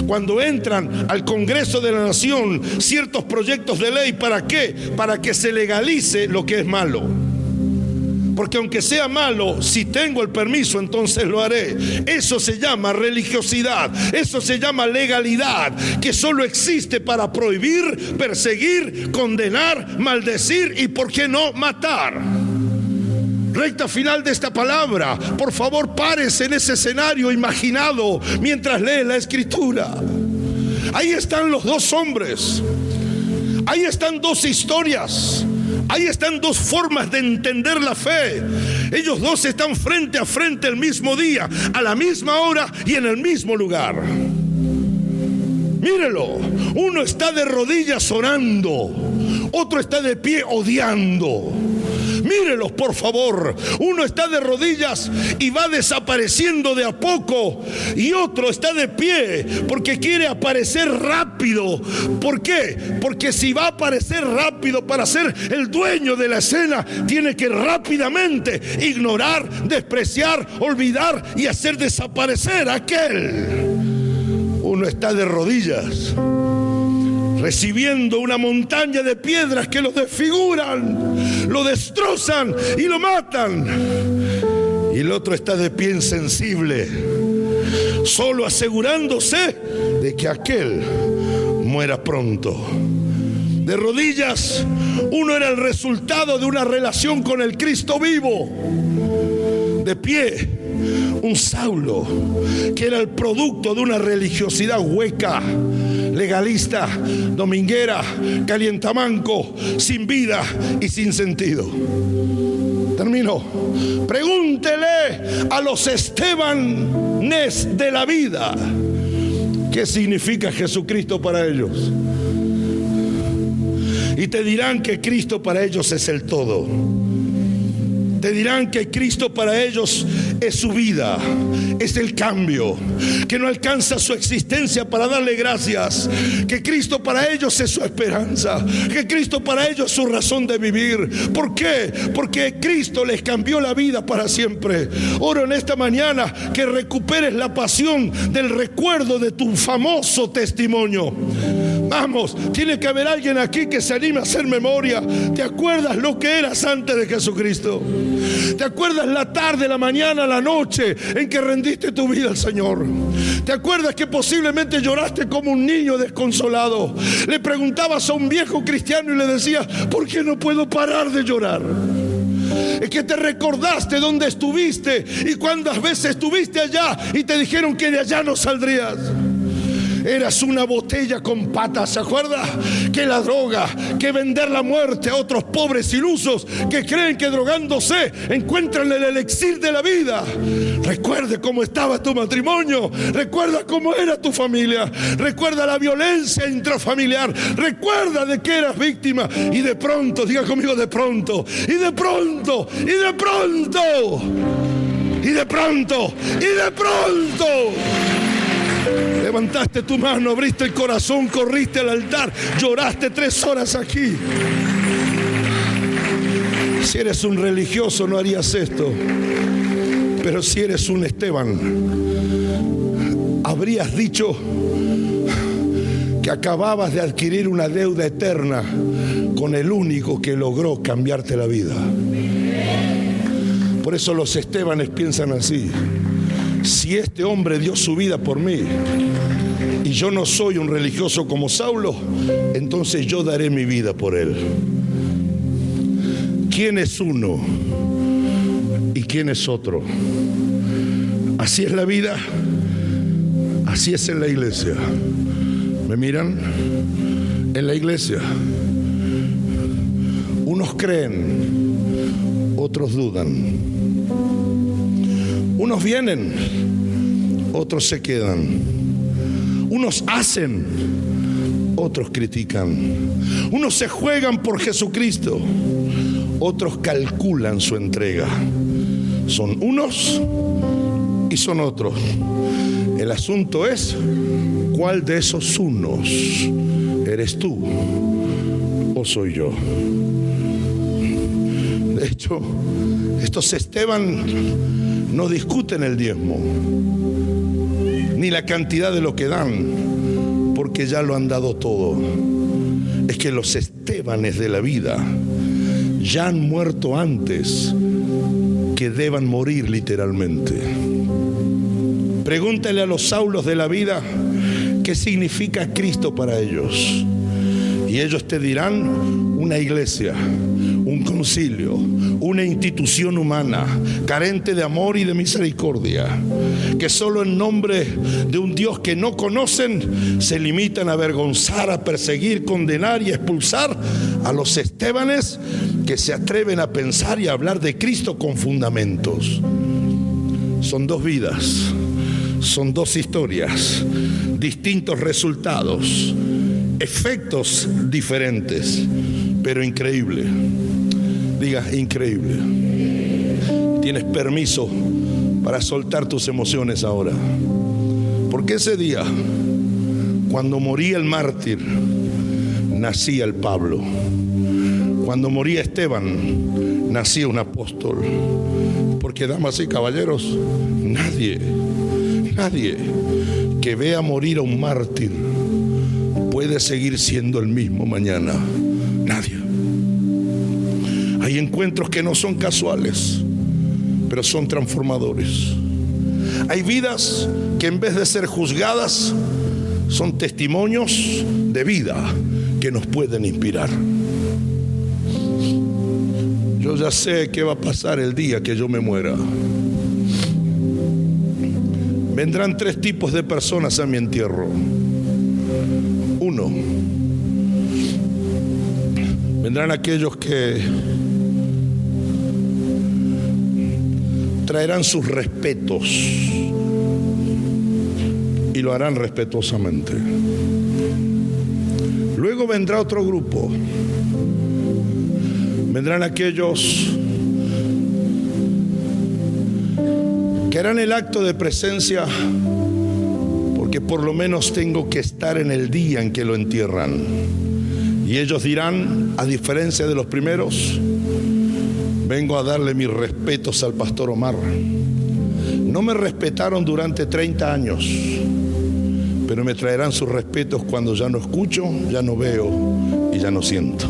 Cuando entran al Congreso de la Nación ciertos proyectos de ley, ¿para qué? Para que se legalice lo que es malo. Porque aunque sea malo, si tengo el permiso, entonces lo haré. Eso se llama religiosidad, eso se llama legalidad, que solo existe para prohibir, perseguir, condenar, maldecir y, ¿por qué no?, matar. Recta final de esta palabra. Por favor, párese en ese escenario imaginado mientras lee la Escritura. Ahí están los dos hombres. Ahí están dos historias. Ahí están dos formas de entender la fe. Ellos dos están frente a frente el mismo día, a la misma hora y en el mismo lugar. Mírelo, uno está de rodillas orando, otro está de pie odiando. Mírelos, por favor. Uno está de rodillas y va desapareciendo de a poco, y otro está de pie porque quiere aparecer rápido. ¿Por qué? Porque si va a aparecer rápido para ser el dueño de la escena, tiene que rápidamente ignorar, despreciar, olvidar y hacer desaparecer a aquel. Uno está de rodillas recibiendo una montaña de piedras que lo desfiguran, lo destrozan y lo matan. Y el otro está de pie insensible, solo asegurándose de que aquel muera pronto. De rodillas, uno era el resultado de una relación con el Cristo vivo. De pie, un Saulo que era el producto de una religiosidad hueca, legalista, dominguera, calientamanco, sin vida y sin sentido. Termino. Pregúntele a los Estebanes de la vida qué significa Jesucristo para ellos, y te dirán que Cristo para ellos es el todo. Te dirán que Cristo para ellos es su vida, es el cambio, que no alcanza su existencia para darle gracias, que Cristo para ellos es su esperanza, que Cristo para ellos es su razón de vivir. ¿Por qué? Porque Cristo les cambió la vida para siempre. Oro en esta mañana que recuperes la pasión del recuerdo de tu famoso testimonio. Vamos, tiene que haber alguien aquí que se anime a hacer memoria. ¿Te acuerdas lo que eras antes de Jesucristo? ¿Te acuerdas la tarde, la mañana, la noche en que rendiste tu vida al Señor? ¿Te acuerdas que posiblemente lloraste como un niño desconsolado? Le preguntabas a un viejo cristiano y le decías: ¿por qué no puedo parar de llorar? Es que te recordaste dónde estuviste y cuántas veces estuviste allá y te dijeron que de allá no saldrías. Eras una botella con patas, ¿se acuerda? Que la droga, que vender la muerte a otros pobres ilusos que creen que drogándose encuentran el elixir de la vida. Recuerde cómo estaba tu matrimonio, recuerda cómo era tu familia, recuerda la violencia intrafamiliar, recuerda de que eras víctima, y de pronto, diga conmigo, de pronto, y de pronto, y de pronto, y de pronto, y de pronto, levantaste tu mano, abriste el corazón, corriste al altar, lloraste 3 horas aquí. Si eres un religioso no harías esto, pero si eres un Esteban, habrías dicho que acababas de adquirir una deuda eterna con el único que logró cambiarte la vida. Por eso los Estebanes piensan así: si este hombre dio su vida por mí y yo no soy un religioso como Saulo, entonces yo daré mi vida por él. ¿Quién es uno y quién es otro? Así es la vida, así es en la iglesia. ¿Me miran? En la iglesia unos creen, otros dudan. Unos vienen, otros se quedan. Unos hacen, otros critican. Unos se juegan por Jesucristo, otros calculan su entrega. Son unos y son otros. El asunto es, ¿cuál de esos unos eres tú o soy yo? De hecho, estos Esteban no discuten el diezmo ni la cantidad de lo que dan, porque ya lo han dado todo. Es que los Estebanes de la vida ya han muerto antes que deban morir literalmente. Pregúntale a los Saulos de la vida qué significa Cristo para ellos, y ellos te dirán: una iglesia, un concilio, una institución humana carente de amor y de misericordia, que solo en nombre de un Dios que no conocen se limitan a avergonzar, a perseguir, condenar y expulsar a los Estebanes que se atreven a pensar y a hablar de Cristo con fundamentos. Son dos vidas, son dos historias, distintos resultados, efectos diferentes, pero increíble. Diga: increíble. Tienes permiso para soltar tus emociones ahora, porque ese día, cuando moría el mártir, nacía el Pablo. Cuando moría Esteban, nacía un apóstol. Porque, damas y caballeros, nadie que vea morir a un mártir puede seguir siendo el mismo mañana. Nadie. Hay encuentros que no son casuales, pero son transformadores. Hay vidas que, en vez de ser juzgadas, son testimonios de vida que nos pueden inspirar. Yo ya sé qué va a pasar el día que yo me muera. Vendrán tres tipos de personas a mi entierro. Uno, vendrán aquellos que traerán sus respetos y lo harán respetuosamente. Luego vendrá otro grupo. Vendrán aquellos que harán el acto de presencia porque por lo menos tengo que estar en el día en que lo entierran. Y ellos dirán, a diferencia de los primeros: vengo a darle mis respetos al pastor Omar. No me respetaron durante 30 años, pero me traerán sus respetos cuando ya no escucho, ya no veo y ya no siento.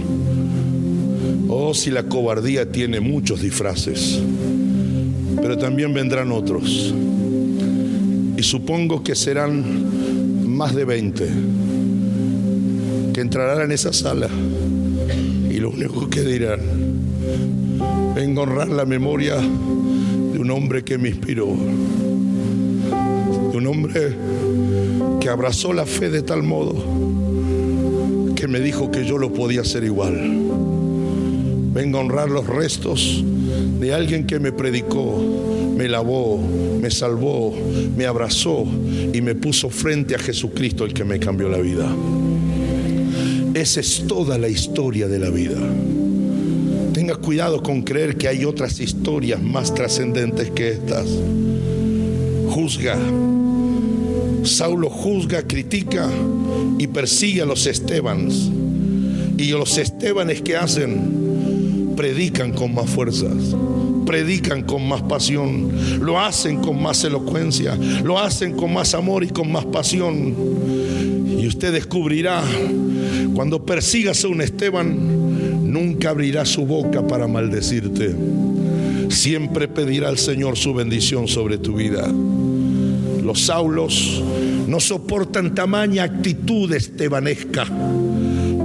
Oh, si la cobardía tiene muchos disfraces, pero también vendrán otros. Y supongo que serán más de 20 que entrarán en esa sala y lo único que dirán: vengo a honrar la memoria de un hombre que me inspiró, de un hombre que abrazó la fe de tal modo que me dijo que yo lo podía hacer igual. Vengo a honrar los restos de alguien que me predicó, me lavó, me salvó, me abrazó y me puso frente a Jesucristo, el que me cambió la vida. Esa es toda la historia de la vida. Tenga cuidado con creer que hay otras historias más trascendentes que estas. Juzga. Saulo juzga, critica y persigue a los Estebanes. Y los Estebanes, ¿qué hacen? Predican con más fuerzas, predican con más pasión, lo hacen con más elocuencia, lo hacen con más amor y con más pasión. Y usted descubrirá, cuando persigas a un Esteban, nunca abrirá su boca para maldecirte. Siempre pedirá al Señor su bendición sobre tu vida. Los Saulos no soportan tamaña actitud estebanesca.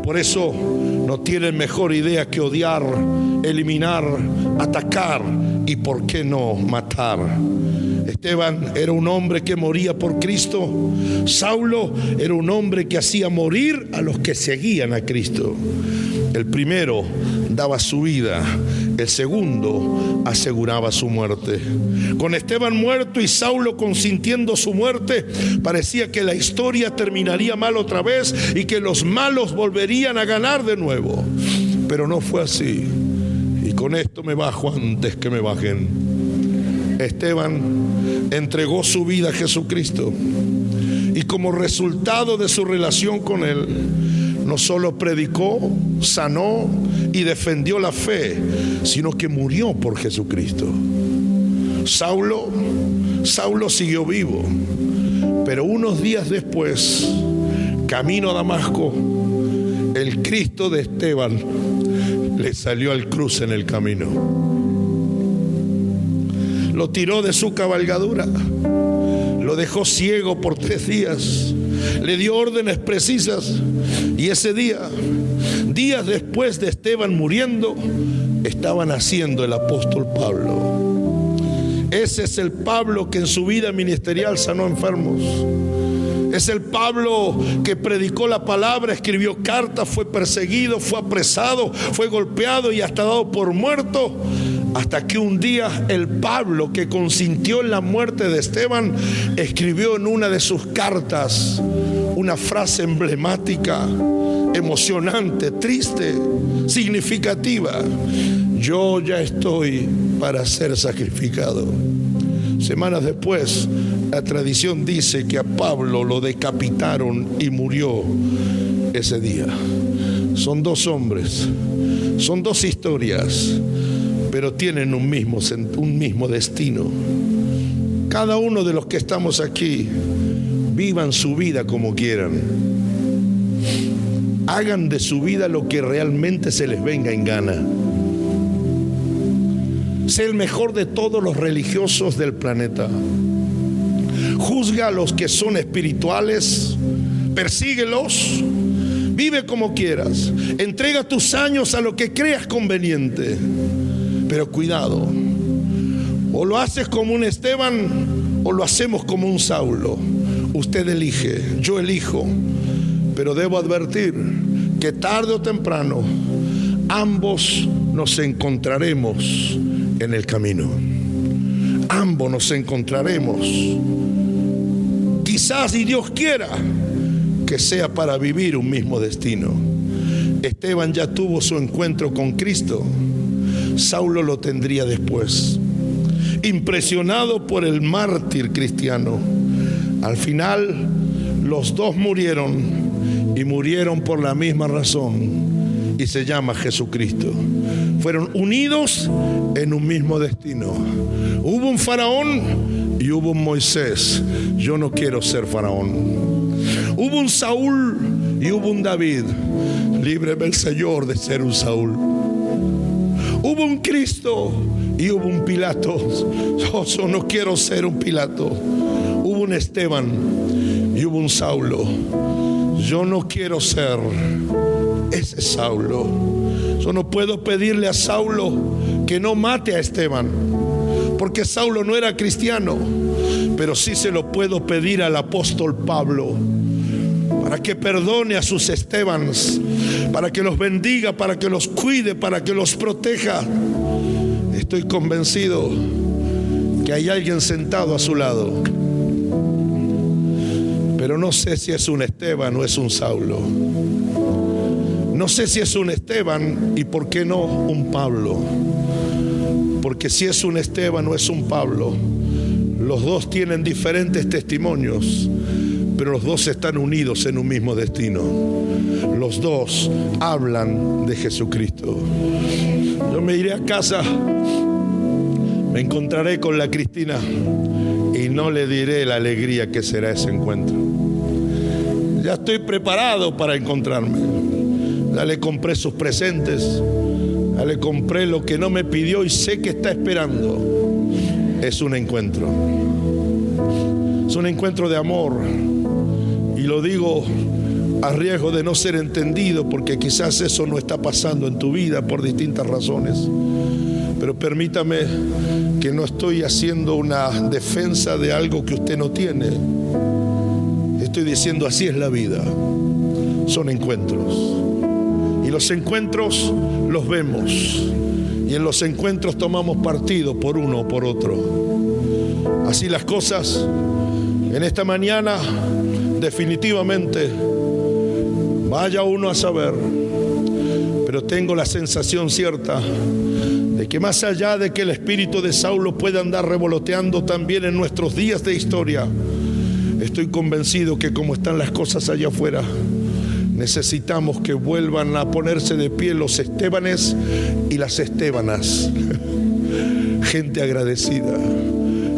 Por eso no tienen mejor idea que odiar, eliminar, atacar y, ¿por qué no, matar? Esteban era un hombre que moría por Cristo. Saulo era un hombre que hacía morir a los que seguían a Cristo. El primero daba su vida, el segundo aseguraba su muerte. Con Esteban muerto y Saulo consintiendo su muerte, parecía que la historia terminaría mal otra vez y que los malos volverían a ganar de nuevo. Pero no fue así. Y con esto me bajo antes que me bajen. Esteban entregó su vida a Jesucristo. Y como resultado de su relación con Él, no solo predicó, sanó y defendió la fe, sino que murió por Jesucristo. Saulo siguió vivo, pero unos días después, camino a Damasco, el Cristo de Esteban le salió al cruce en el camino. Lo tiró de su cabalgadura, lo dejó ciego por 3 días, le dio órdenes precisas, y ese día, días después de Esteban muriendo, estaba naciendo el apóstol Pablo. Ese es el Pablo que en su vida ministerial sanó enfermos. Es el Pablo que predicó la palabra, escribió cartas, fue perseguido, fue apresado, fue golpeado y hasta dado por muerto. Hasta que un día el Pablo que consintió en la muerte de Esteban escribió en una de sus cartas una frase emblemática, emocionante, triste, significativa: yo ya estoy para ser sacrificado. Semanas después, la tradición dice que a Pablo lo decapitaron y murió ese día. Son 2 hombres, son 2 historias, pero tienen un mismo destino. Cada uno de los que estamos aquí, vivan su vida como quieran. Hagan de su vida lo que realmente se les venga en gana. Sé el mejor de todos los religiosos del planeta. Juzga a los que son espirituales, persíguelos, vive como quieras, entrega tus años a lo que creas conveniente. Pero cuidado, o lo haces como un Esteban o lo hacemos como un Saulo. Usted elige, yo elijo, pero debo advertir que tarde o temprano ambos nos encontraremos en el camino. Ambos nos encontraremos. Quizás, y Dios quiera, que sea para vivir un mismo destino. Esteban ya tuvo su encuentro con Cristo. Saulo lo tendría después. Impresionado por el mártir cristiano, al final los 2 murieron, y murieron por la misma razón, y se llama Jesucristo. Fueron unidos en un mismo destino. Hubo un faraón y hubo un Moisés. Yo no quiero ser faraón. Hubo un Saúl y hubo un David. Líbreme el Señor de ser un Saúl. Hubo un Cristo y hubo un Pilato. Yo no quiero ser un Pilato. Hubo un Esteban y hubo un Saulo. Yo no quiero ser ese Saulo. Yo no puedo pedirle a Saulo que no mate a Esteban, porque Saulo no era cristiano, pero sí se lo puedo pedir al apóstol Pablo, para que perdone a sus Estebans, para que los bendiga, para que los cuide, para que los proteja. Estoy convencido que hay alguien sentado a su lado, pero no sé si es un Esteban o es un Saulo. No sé si es un Esteban y por qué no un Pablo. Porque si es un Esteban o es un Pablo, los 2 tienen diferentes testimonios, pero los 2 están unidos en un mismo destino. Los 2 hablan de Jesucristo. Yo me iré a casa, me encontraré con la Cristina y no le diré la alegría que será ese encuentro. Ya estoy preparado para encontrarme. Ya le compré sus presentes, ya le compré lo que no me pidió y sé que está esperando. Es un encuentro de amor, y lo digo a riesgo de no ser entendido, porque quizás eso no está pasando en tu vida por distintas razones. Pero permítame que no estoy haciendo una defensa de algo que usted no tiene. Estoy diciendo, así es la vida, son encuentros. Y los encuentros los vemos. Y en los encuentros tomamos partido por uno o por otro. Así las cosas, en esta mañana, definitivamente, vaya uno a saber. Pero tengo la sensación cierta de que más allá de que el espíritu de Saulo pueda andar revoloteando también en nuestros días de historia, estoy convencido que como están las cosas allá afuera, necesitamos que vuelvan a ponerse de pie los Estebanes y las Estebanas. Gente agradecida.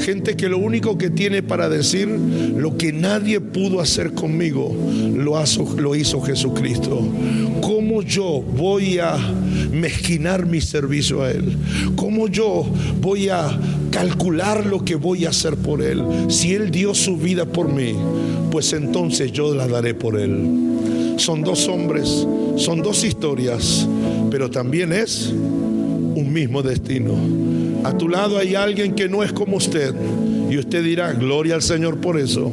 Gente que lo único que tiene para decir: lo que nadie pudo hacer conmigo, lo hizo Jesucristo. ¿Cómo yo voy a mezquinar mi servicio a Él? ¿Cómo yo voy a calcular lo que voy a hacer por Él? Si Él dio su vida por mí, pues entonces yo la daré por Él. Son dos hombres, son dos historias, pero también es un mismo destino. A tu lado hay alguien que no es como usted, y usted dirá: gloria al Señor por eso.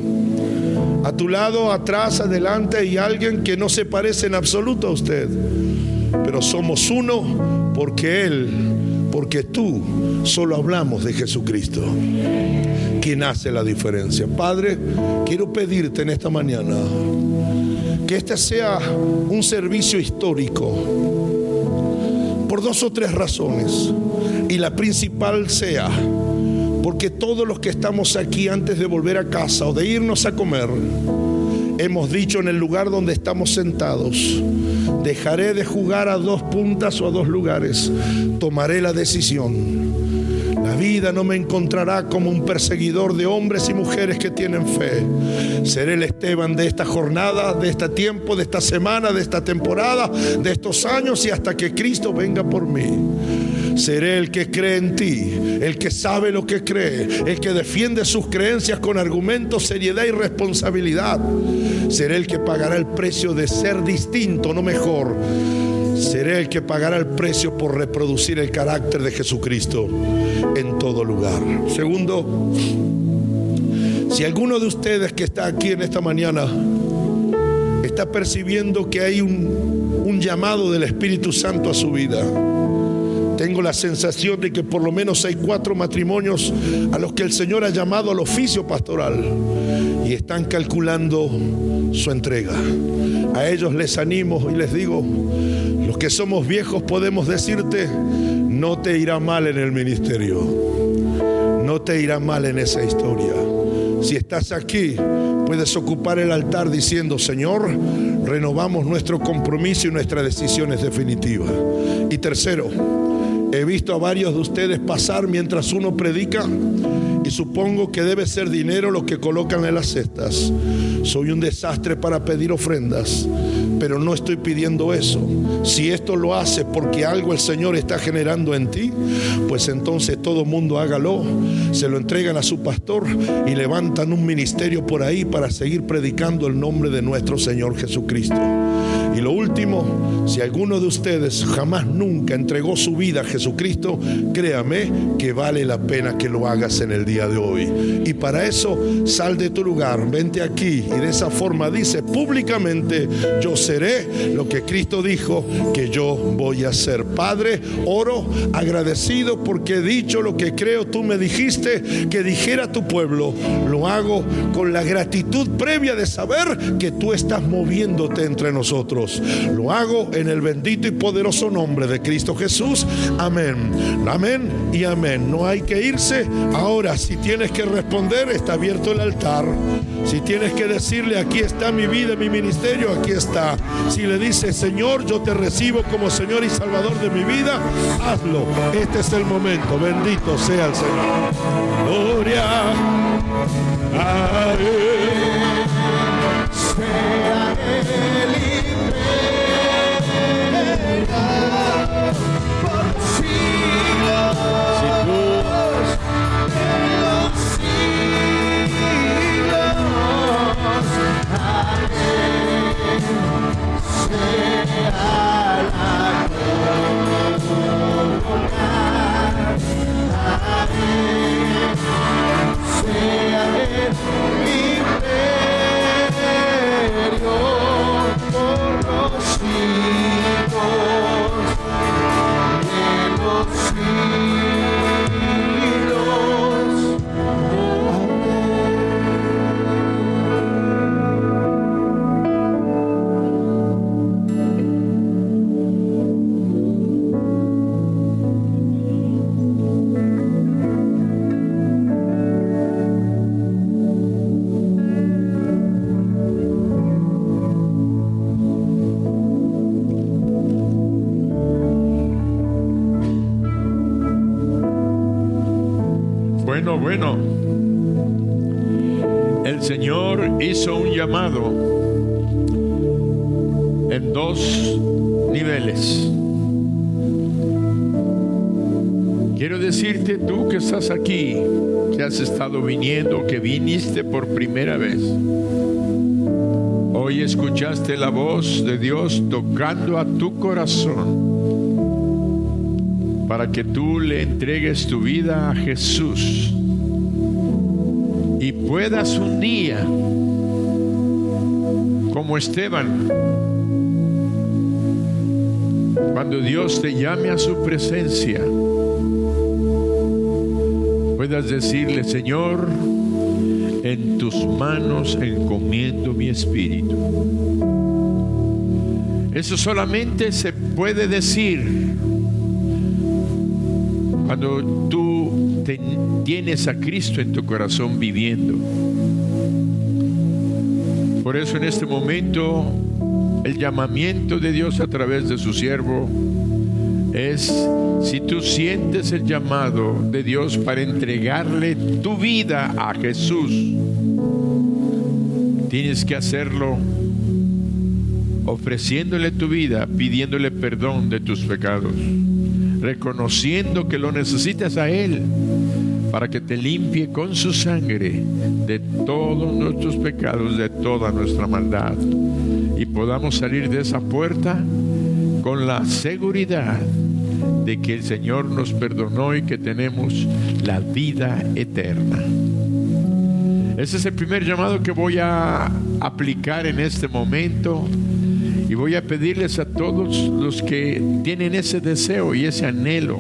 A tu lado, atrás, adelante, hay alguien que no se parece en absoluto a usted, pero somos uno porque Él, porque tú, solo hablamos de Jesucristo, quien hace la diferencia. Padre, quiero pedirte en esta mañana que este sea un servicio histórico por dos o tres razones, y la principal sea porque todos los que estamos aquí, antes de volver a casa o de irnos a comer, hemos dicho en el lugar donde estamos sentados: dejaré de jugar a dos puntas o a dos lugares, tomaré la decisión. La vida no me encontrará como un perseguidor de hombres y mujeres que tienen fe. Seré el Esteban de esta jornada, de este tiempo, de esta semana, de esta temporada, de estos años, y hasta que Cristo venga por mí. Seré el que cree en ti, el que sabe lo que cree, el que defiende sus creencias con argumentos, seriedad y responsabilidad. Seré el que pagará el precio de ser distinto, no mejor. Seré el que pagará el precio por reproducir el carácter de Jesucristo en todo lugar. Segundo, si alguno de ustedes que está aquí en esta mañana está percibiendo que hay un llamado del Espíritu Santo a su vida, tengo la sensación de que por lo menos hay 4 matrimonios a los que el Señor ha llamado al oficio pastoral y están calculando su entrega. A ellos les animo y les digo: los que somos viejos podemos decirte: no te irá mal en el ministerio, no te irá mal en esa historia. Si estás aquí, puedes ocupar el altar diciendo: Señor, renovamos nuestro compromiso y nuestra decisión es definitiva. Y tercero, he visto a varios de ustedes pasar mientras uno predica y supongo que debe ser dinero lo que colocan en las cestas. Soy un desastre para pedir ofrendas, pero no estoy pidiendo eso. Si esto lo hace porque algo el Señor está generando en ti, pues entonces todo mundo hágalo. Se lo entregan a su pastor y levantan un ministerio por ahí para seguir predicando el nombre de nuestro Señor Jesucristo. Y lo último, si alguno de ustedes jamás nunca entregó su vida a Jesucristo, créame que vale la pena que lo hagas en el día de hoy. Y para eso, sal de tu lugar, vente aquí y de esa forma dice públicamente: yo seré lo que Cristo dijo que yo voy a hacer. Padre, oro agradecido porque he dicho lo que creo tú me dijiste que dijera a tu pueblo. Lo hago con la gratitud previa de saber que tú estás moviéndote entre nosotros. Lo hago en el bendito y poderoso nombre de Cristo Jesús. Amén, amén y amén. No hay que irse. Ahora, si tienes que responder, está abierto el altar. Si tienes que decirle: aquí está mi vida, mi ministerio, aquí está. Si le dices: Señor, yo te recibo como Señor y Salvador de mi vida, hazlo. Este es el momento. Bendito sea el Señor. Gloria a Él. Sea Él por los siglos. Sea el imperio Bueno. El Señor hizo un llamado en 2 niveles. Quiero decirte, tú que estás aquí, que has estado viniendo, que viniste por primera vez, hoy escuchaste la voz de Dios tocando a tu corazón para que tú le entregues tu vida a Jesús y puedas un día, como Esteban, cuando Dios te llame a su presencia, puedas decirle: Señor, en tus manos encomiendo mi espíritu. Eso solamente se puede decir cuando tú tienes a Cristo en tu corazón viviendo. Por eso en este momento el llamamiento de Dios a través de su siervo es: si tú sientes el llamado de Dios para entregarle tu vida a Jesús, tienes que hacerlo ofreciéndole tu vida, pidiéndole perdón de tus pecados, reconociendo que lo necesitas a Él para que te limpie con su sangre de todos nuestros pecados, de toda nuestra maldad, y podamos salir de esa puerta con la seguridad de que el Señor nos perdonó y que tenemos la vida eterna. Ese es el primer llamado que voy a aplicar en este momento, y voy a pedirles a todos los que tienen ese deseo y ese anhelo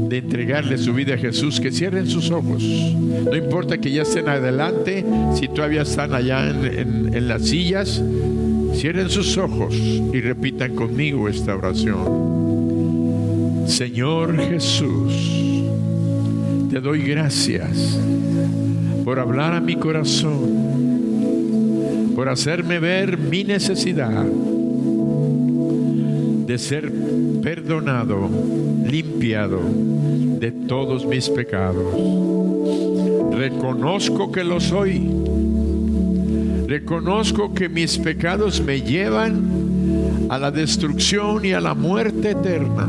de entregarle su vida a Jesús, que cierren sus ojos. No importa que ya estén adelante, si todavía están allá en las sillas, cierren sus ojos y repitan conmigo esta oración. Señor Jesús, te doy gracias por hablar a mi corazón, por hacerme ver mi necesidad de ser perdonado, limpiado de todos mis pecados. Reconozco que lo soy. Reconozco que mis pecados me llevan a la destrucción y a la muerte eterna,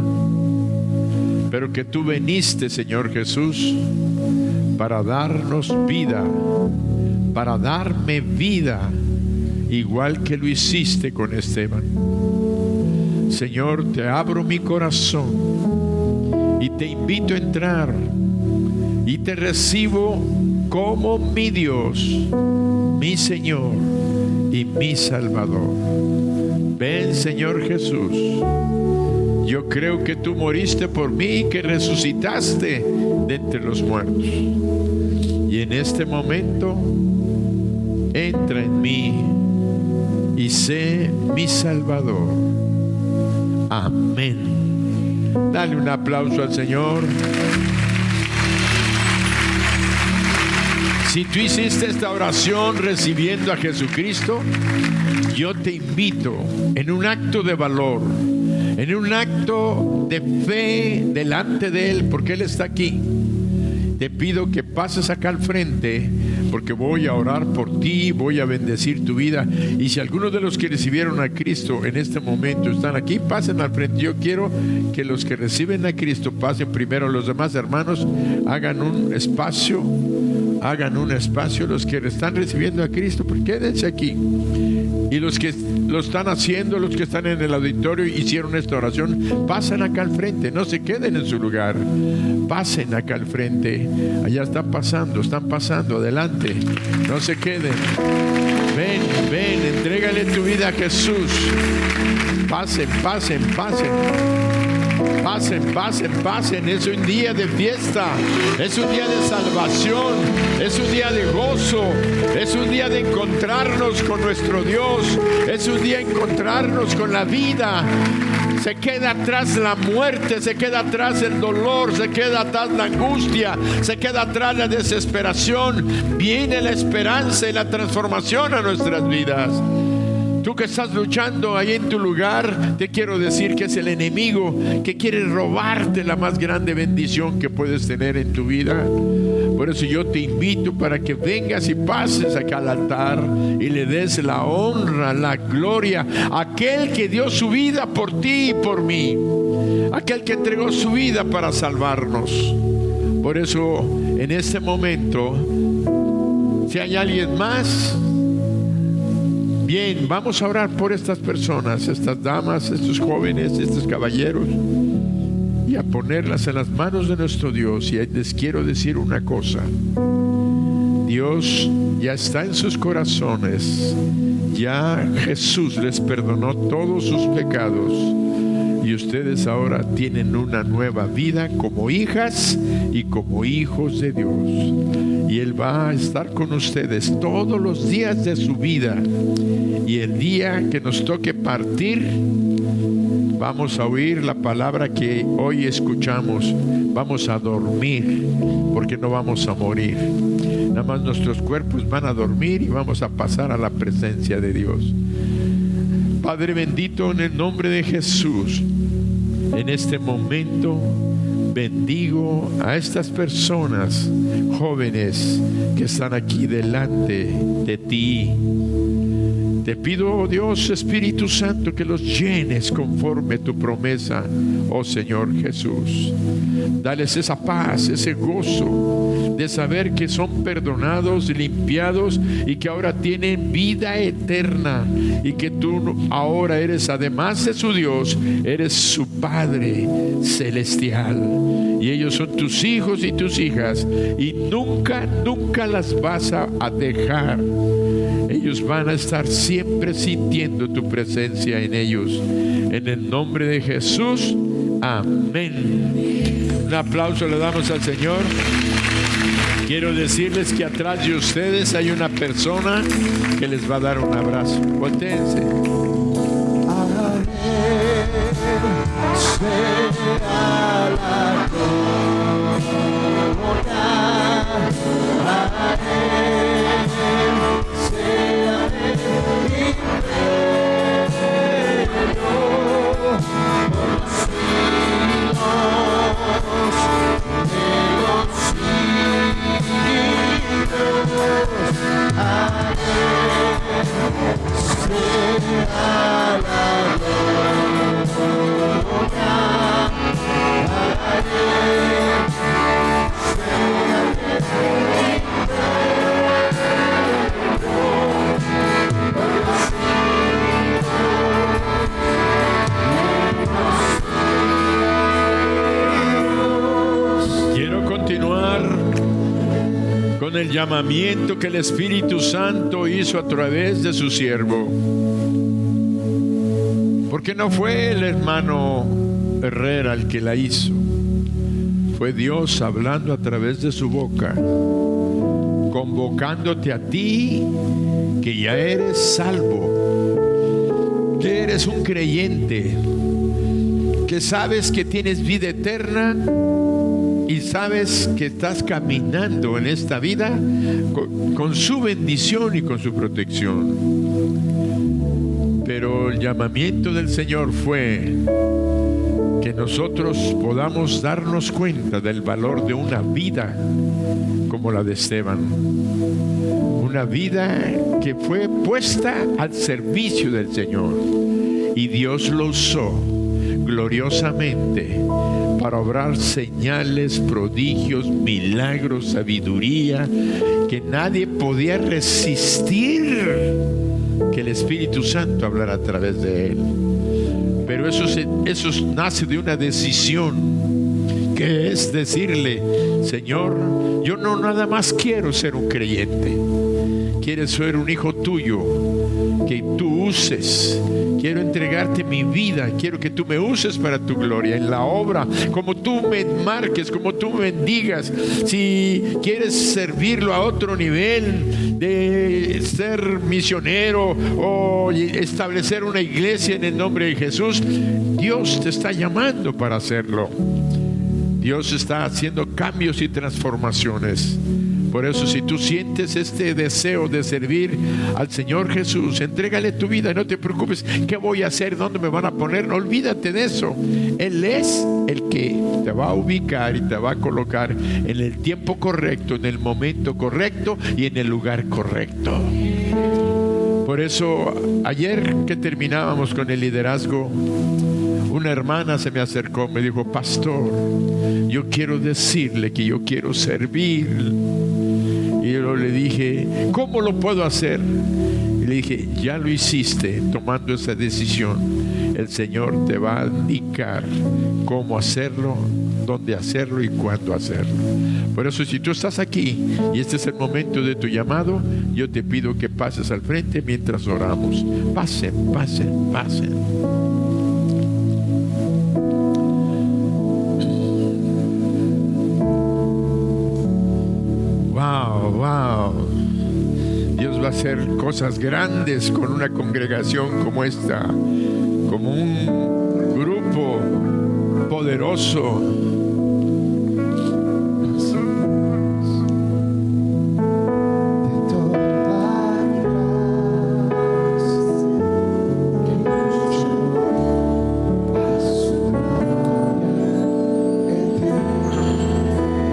pero que tú viniste, Señor Jesús, para darnos vida, para darme vida, igual que lo hiciste con Esteban. Señor, te abro mi corazón y te invito a entrar, y te recibo como mi Dios, mi Señor y mi Salvador. Ven, Señor Jesús. Yo creo que tú moriste por mí y que resucitaste de entre los muertos. Y en este momento, entra en mí y sé mi Salvador. Amén. Dale un aplauso al Señor. Si tú hiciste esta oración recibiendo a Jesucristo, yo te invito en un acto de valor, en un acto de fe delante de Él, porque Él está aquí. Te pido que pases acá al frente, porque voy a orar por ti, voy a bendecir tu vida. Y si algunos de los que recibieron a Cristo en este momento están aquí, pasen al frente. Yo quiero que los que reciben a Cristo pasen primero. Los demás hermanos hagan un espacio. Los que están recibiendo a Cristo, pues quédense aquí. Y los que lo están haciendo, los que están en el auditorio y hicieron esta oración, pasen acá al frente, no se queden en su lugar, pasen acá al frente. Allá están pasando, adelante, no se queden. Ven, entrégale tu vida a Jesús. Pasen. Es un día de fiesta, es un día de salvación, es un día de gozo, es un día de encontrarnos con nuestro Dios, es un día de encontrarnos con la vida. Se queda atrás la muerte, se queda atrás el dolor, se queda atrás la angustia, se queda atrás la desesperación. Viene la esperanza y la transformación a nuestras vidas. Tú que estás luchando ahí en tu lugar, te quiero decir que es el enemigo que quiere robarte la más grande bendición que puedes tener en tu vida. Por eso yo te invito para que vengas y pases acá al altar y le des la honra, la gloria a aquel que dio su vida por ti y por mí, aquel que entregó su vida para salvarnos. Por eso en este momento, si hay alguien más, bien, vamos a orar por estas personas, estas damas, estos jóvenes, estos caballeros, y a ponerlas en las manos de nuestro Dios. Y les quiero decir una cosa: Dios ya está en sus corazones, ya Jesús les perdonó todos sus pecados, y ustedes ahora tienen una nueva vida como hijas y como hijos de Dios. Y Él va a estar con ustedes todos los días de su vida. Y el día que nos toque partir, vamos a oír la palabra que hoy escuchamos. Vamos a dormir, porque no vamos a morir. Nada más nuestros cuerpos van a dormir y vamos a pasar a la presencia de Dios. Padre bendito, en el nombre de Jesús, en este momento bendigo a estas personas jóvenes que están aquí delante de ti. Te pido, oh Dios, Espíritu Santo, que los llenes conforme a tu promesa, oh Señor Jesús. Dales esa paz, ese gozo de saber que son perdonados, limpiados, y que ahora tienen vida eterna, y que tú ahora eres, además de su Dios, eres su Padre celestial, y ellos son tus hijos y tus hijas, y nunca las vas a dejar. Ellos van a estar siempre sintiendo tu presencia en ellos. En el nombre de Jesús, amén. Un aplauso le damos al Señor. Quiero decirles que atrás de ustedes hay una persona que les va a dar un abrazo. Voltéense. El llamamiento que el Espíritu Santo hizo a través de su siervo, porque no fue el hermano Herrera el que la hizo, fue Dios hablando a través de su boca, convocándote a ti, que ya eres salvo, que eres un creyente, que sabes que tienes vida eterna y sabes que estás caminando en esta vida con su bendición y con su protección. Pero el llamamiento del Señor fue que nosotros podamos darnos cuenta del valor de una vida como la de Esteban. Una vida que fue puesta al servicio del Señor. Y Dios lo usó gloriosamente para obrar señales, prodigios, milagros, sabiduría, que nadie podía resistir que el Espíritu Santo hablara a través de él. Pero eso nace de una decisión, que es decirle: Señor, yo no nada más quiero ser un creyente, quiero ser un hijo tuyo, que tú uses. Quiero entregarte mi vida, quiero que tú me uses para tu gloria en la obra, como tú me marques, como tú me bendigas. Si quieres servirlo a otro nivel, de ser misionero o establecer una iglesia en el nombre de Jesús, Dios te está llamando para hacerlo. Dios está haciendo cambios y transformaciones, Por eso, si tú sientes este deseo de servir al Señor Jesús, entrégale tu vida y no te preocupes, ¿qué voy a hacer? ¿Dónde me van a poner? No, olvídate de eso. Él es el que te va a ubicar y te va a colocar en el tiempo correcto, en el momento correcto y en el lugar correcto. Por eso, ayer que terminábamos con el liderazgo, una hermana se me acercó, me dijo: pastor, yo quiero decirle que yo quiero servir. Y yo le dije: ¿cómo lo puedo hacer? Y le dije: ya lo hiciste tomando esa decisión. El Señor te va a indicar cómo hacerlo, dónde hacerlo y cuándo hacerlo. Por eso, si tú estás aquí y este es el momento de tu llamado, yo te pido que pases al frente mientras oramos. Pasen, pasen, pasen. Wow. Dios va a hacer cosas grandes con una congregación como esta, como un grupo poderoso.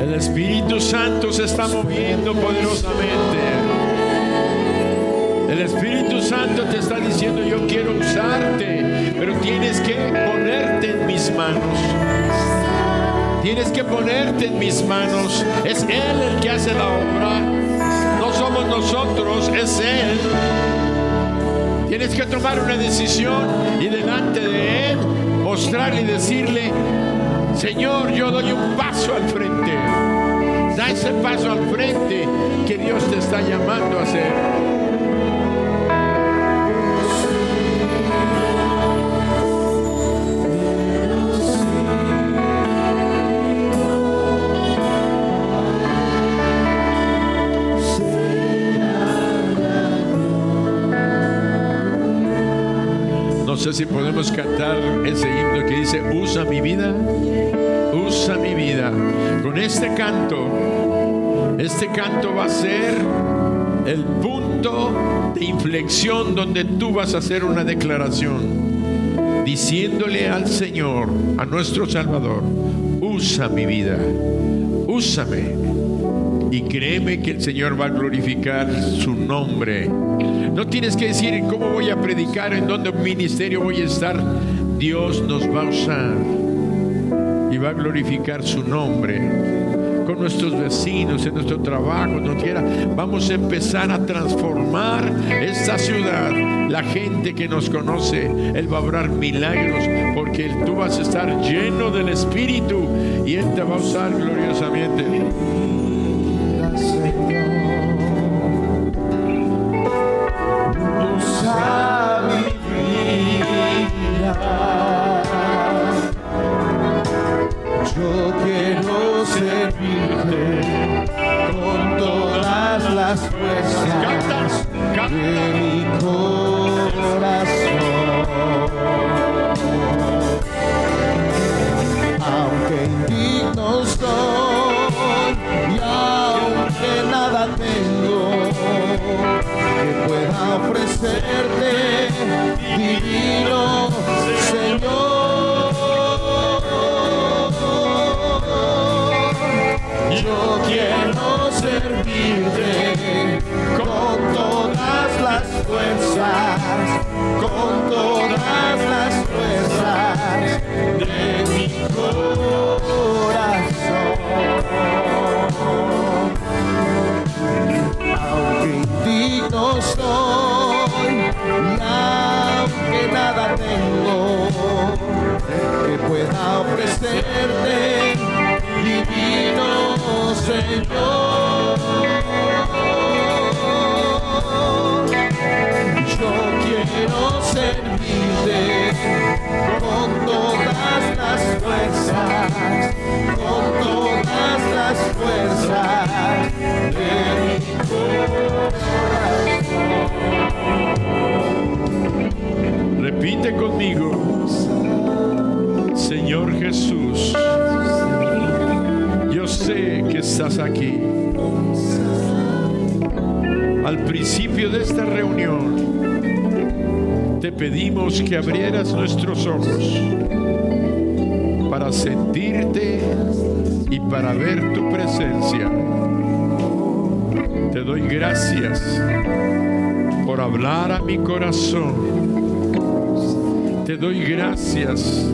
El Espíritu Santo se está moviendo poderosamente. El Espíritu Santo te está diciendo: yo quiero usarte, pero tienes que ponerte en mis manos. Tienes que ponerte en mis manos. Es Él el que hace la obra. No somos nosotros, es Él. Tienes que tomar una decisión y delante de Él mostrarle y decirle: Señor, yo doy un paso al frente. Da ese paso al frente que Dios te está llamando a hacer. No sé si podemos cantar ese himno que dice: usa mi vida, usa mi vida. Con este canto va a ser el punto de inflexión donde tú vas a hacer una declaración diciéndole al Señor, a nuestro Salvador: usa mi vida, úsame. Y créeme que el Señor va a glorificar su nombre. No tienes que decir cómo voy a predicar, en dónde ministerio voy a estar. Dios nos va a usar y va a glorificar su nombre. Con nuestros vecinos, en nuestro trabajo, donde quiera, vamos a empezar a transformar esta ciudad. La gente que nos conoce, Él va a obrar milagros, porque tú vas a estar lleno del Espíritu y Él te va a usar gloriosamente. Usa mi vida, yo quiero servirte con todas las fuerzas de mi corazón. Aunque indigno soy y aunque nada tengo que pueda ofrecerte, divino Señor, yo quiero servirte con todas las fuerzas, con todas las fuerzas de mi corazón. Aunque indigno soy y aunque nada tengo que pueda ofrecerte, divino Señor, yo quiero servirte con todas las fuerzas, con todas las fuerzas de mi corazón. Repite conmigo: Señor Jesús, yo sé que estás aquí. al principio de esta reunión, te pedimos que abrieras nuestros ojos para sentirte y para ver tu presencia. Te doy gracias por hablar a mi corazón. Te doy gracias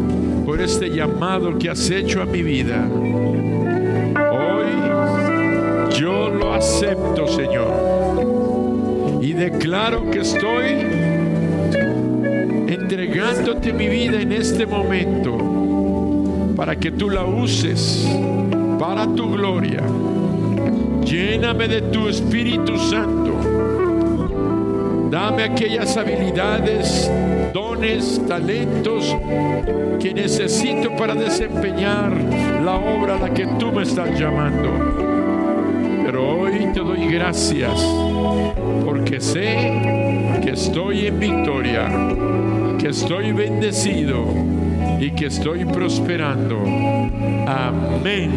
por este llamado que has hecho a mi vida. Hoy yo lo acepto, Señor, y declaro que estoy entregándote mi vida en este momento para que tú la uses para tu gloria. Lléname de tu Espíritu Santo. Dame aquellas habilidades, dones, talentos que necesito para desempeñar la obra a la que tú me estás llamando. Pero hoy te doy gracias porque sé que estoy en victoria, que estoy bendecido y que estoy prosperando. Amén.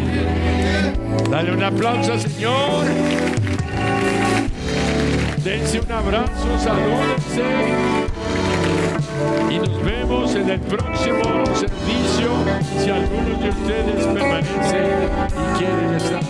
Dale un aplauso al Señor. Dense un abrazo, salúdense y nos vemos en el próximo servicio si algunos de ustedes permanecen y quieren estar aquí.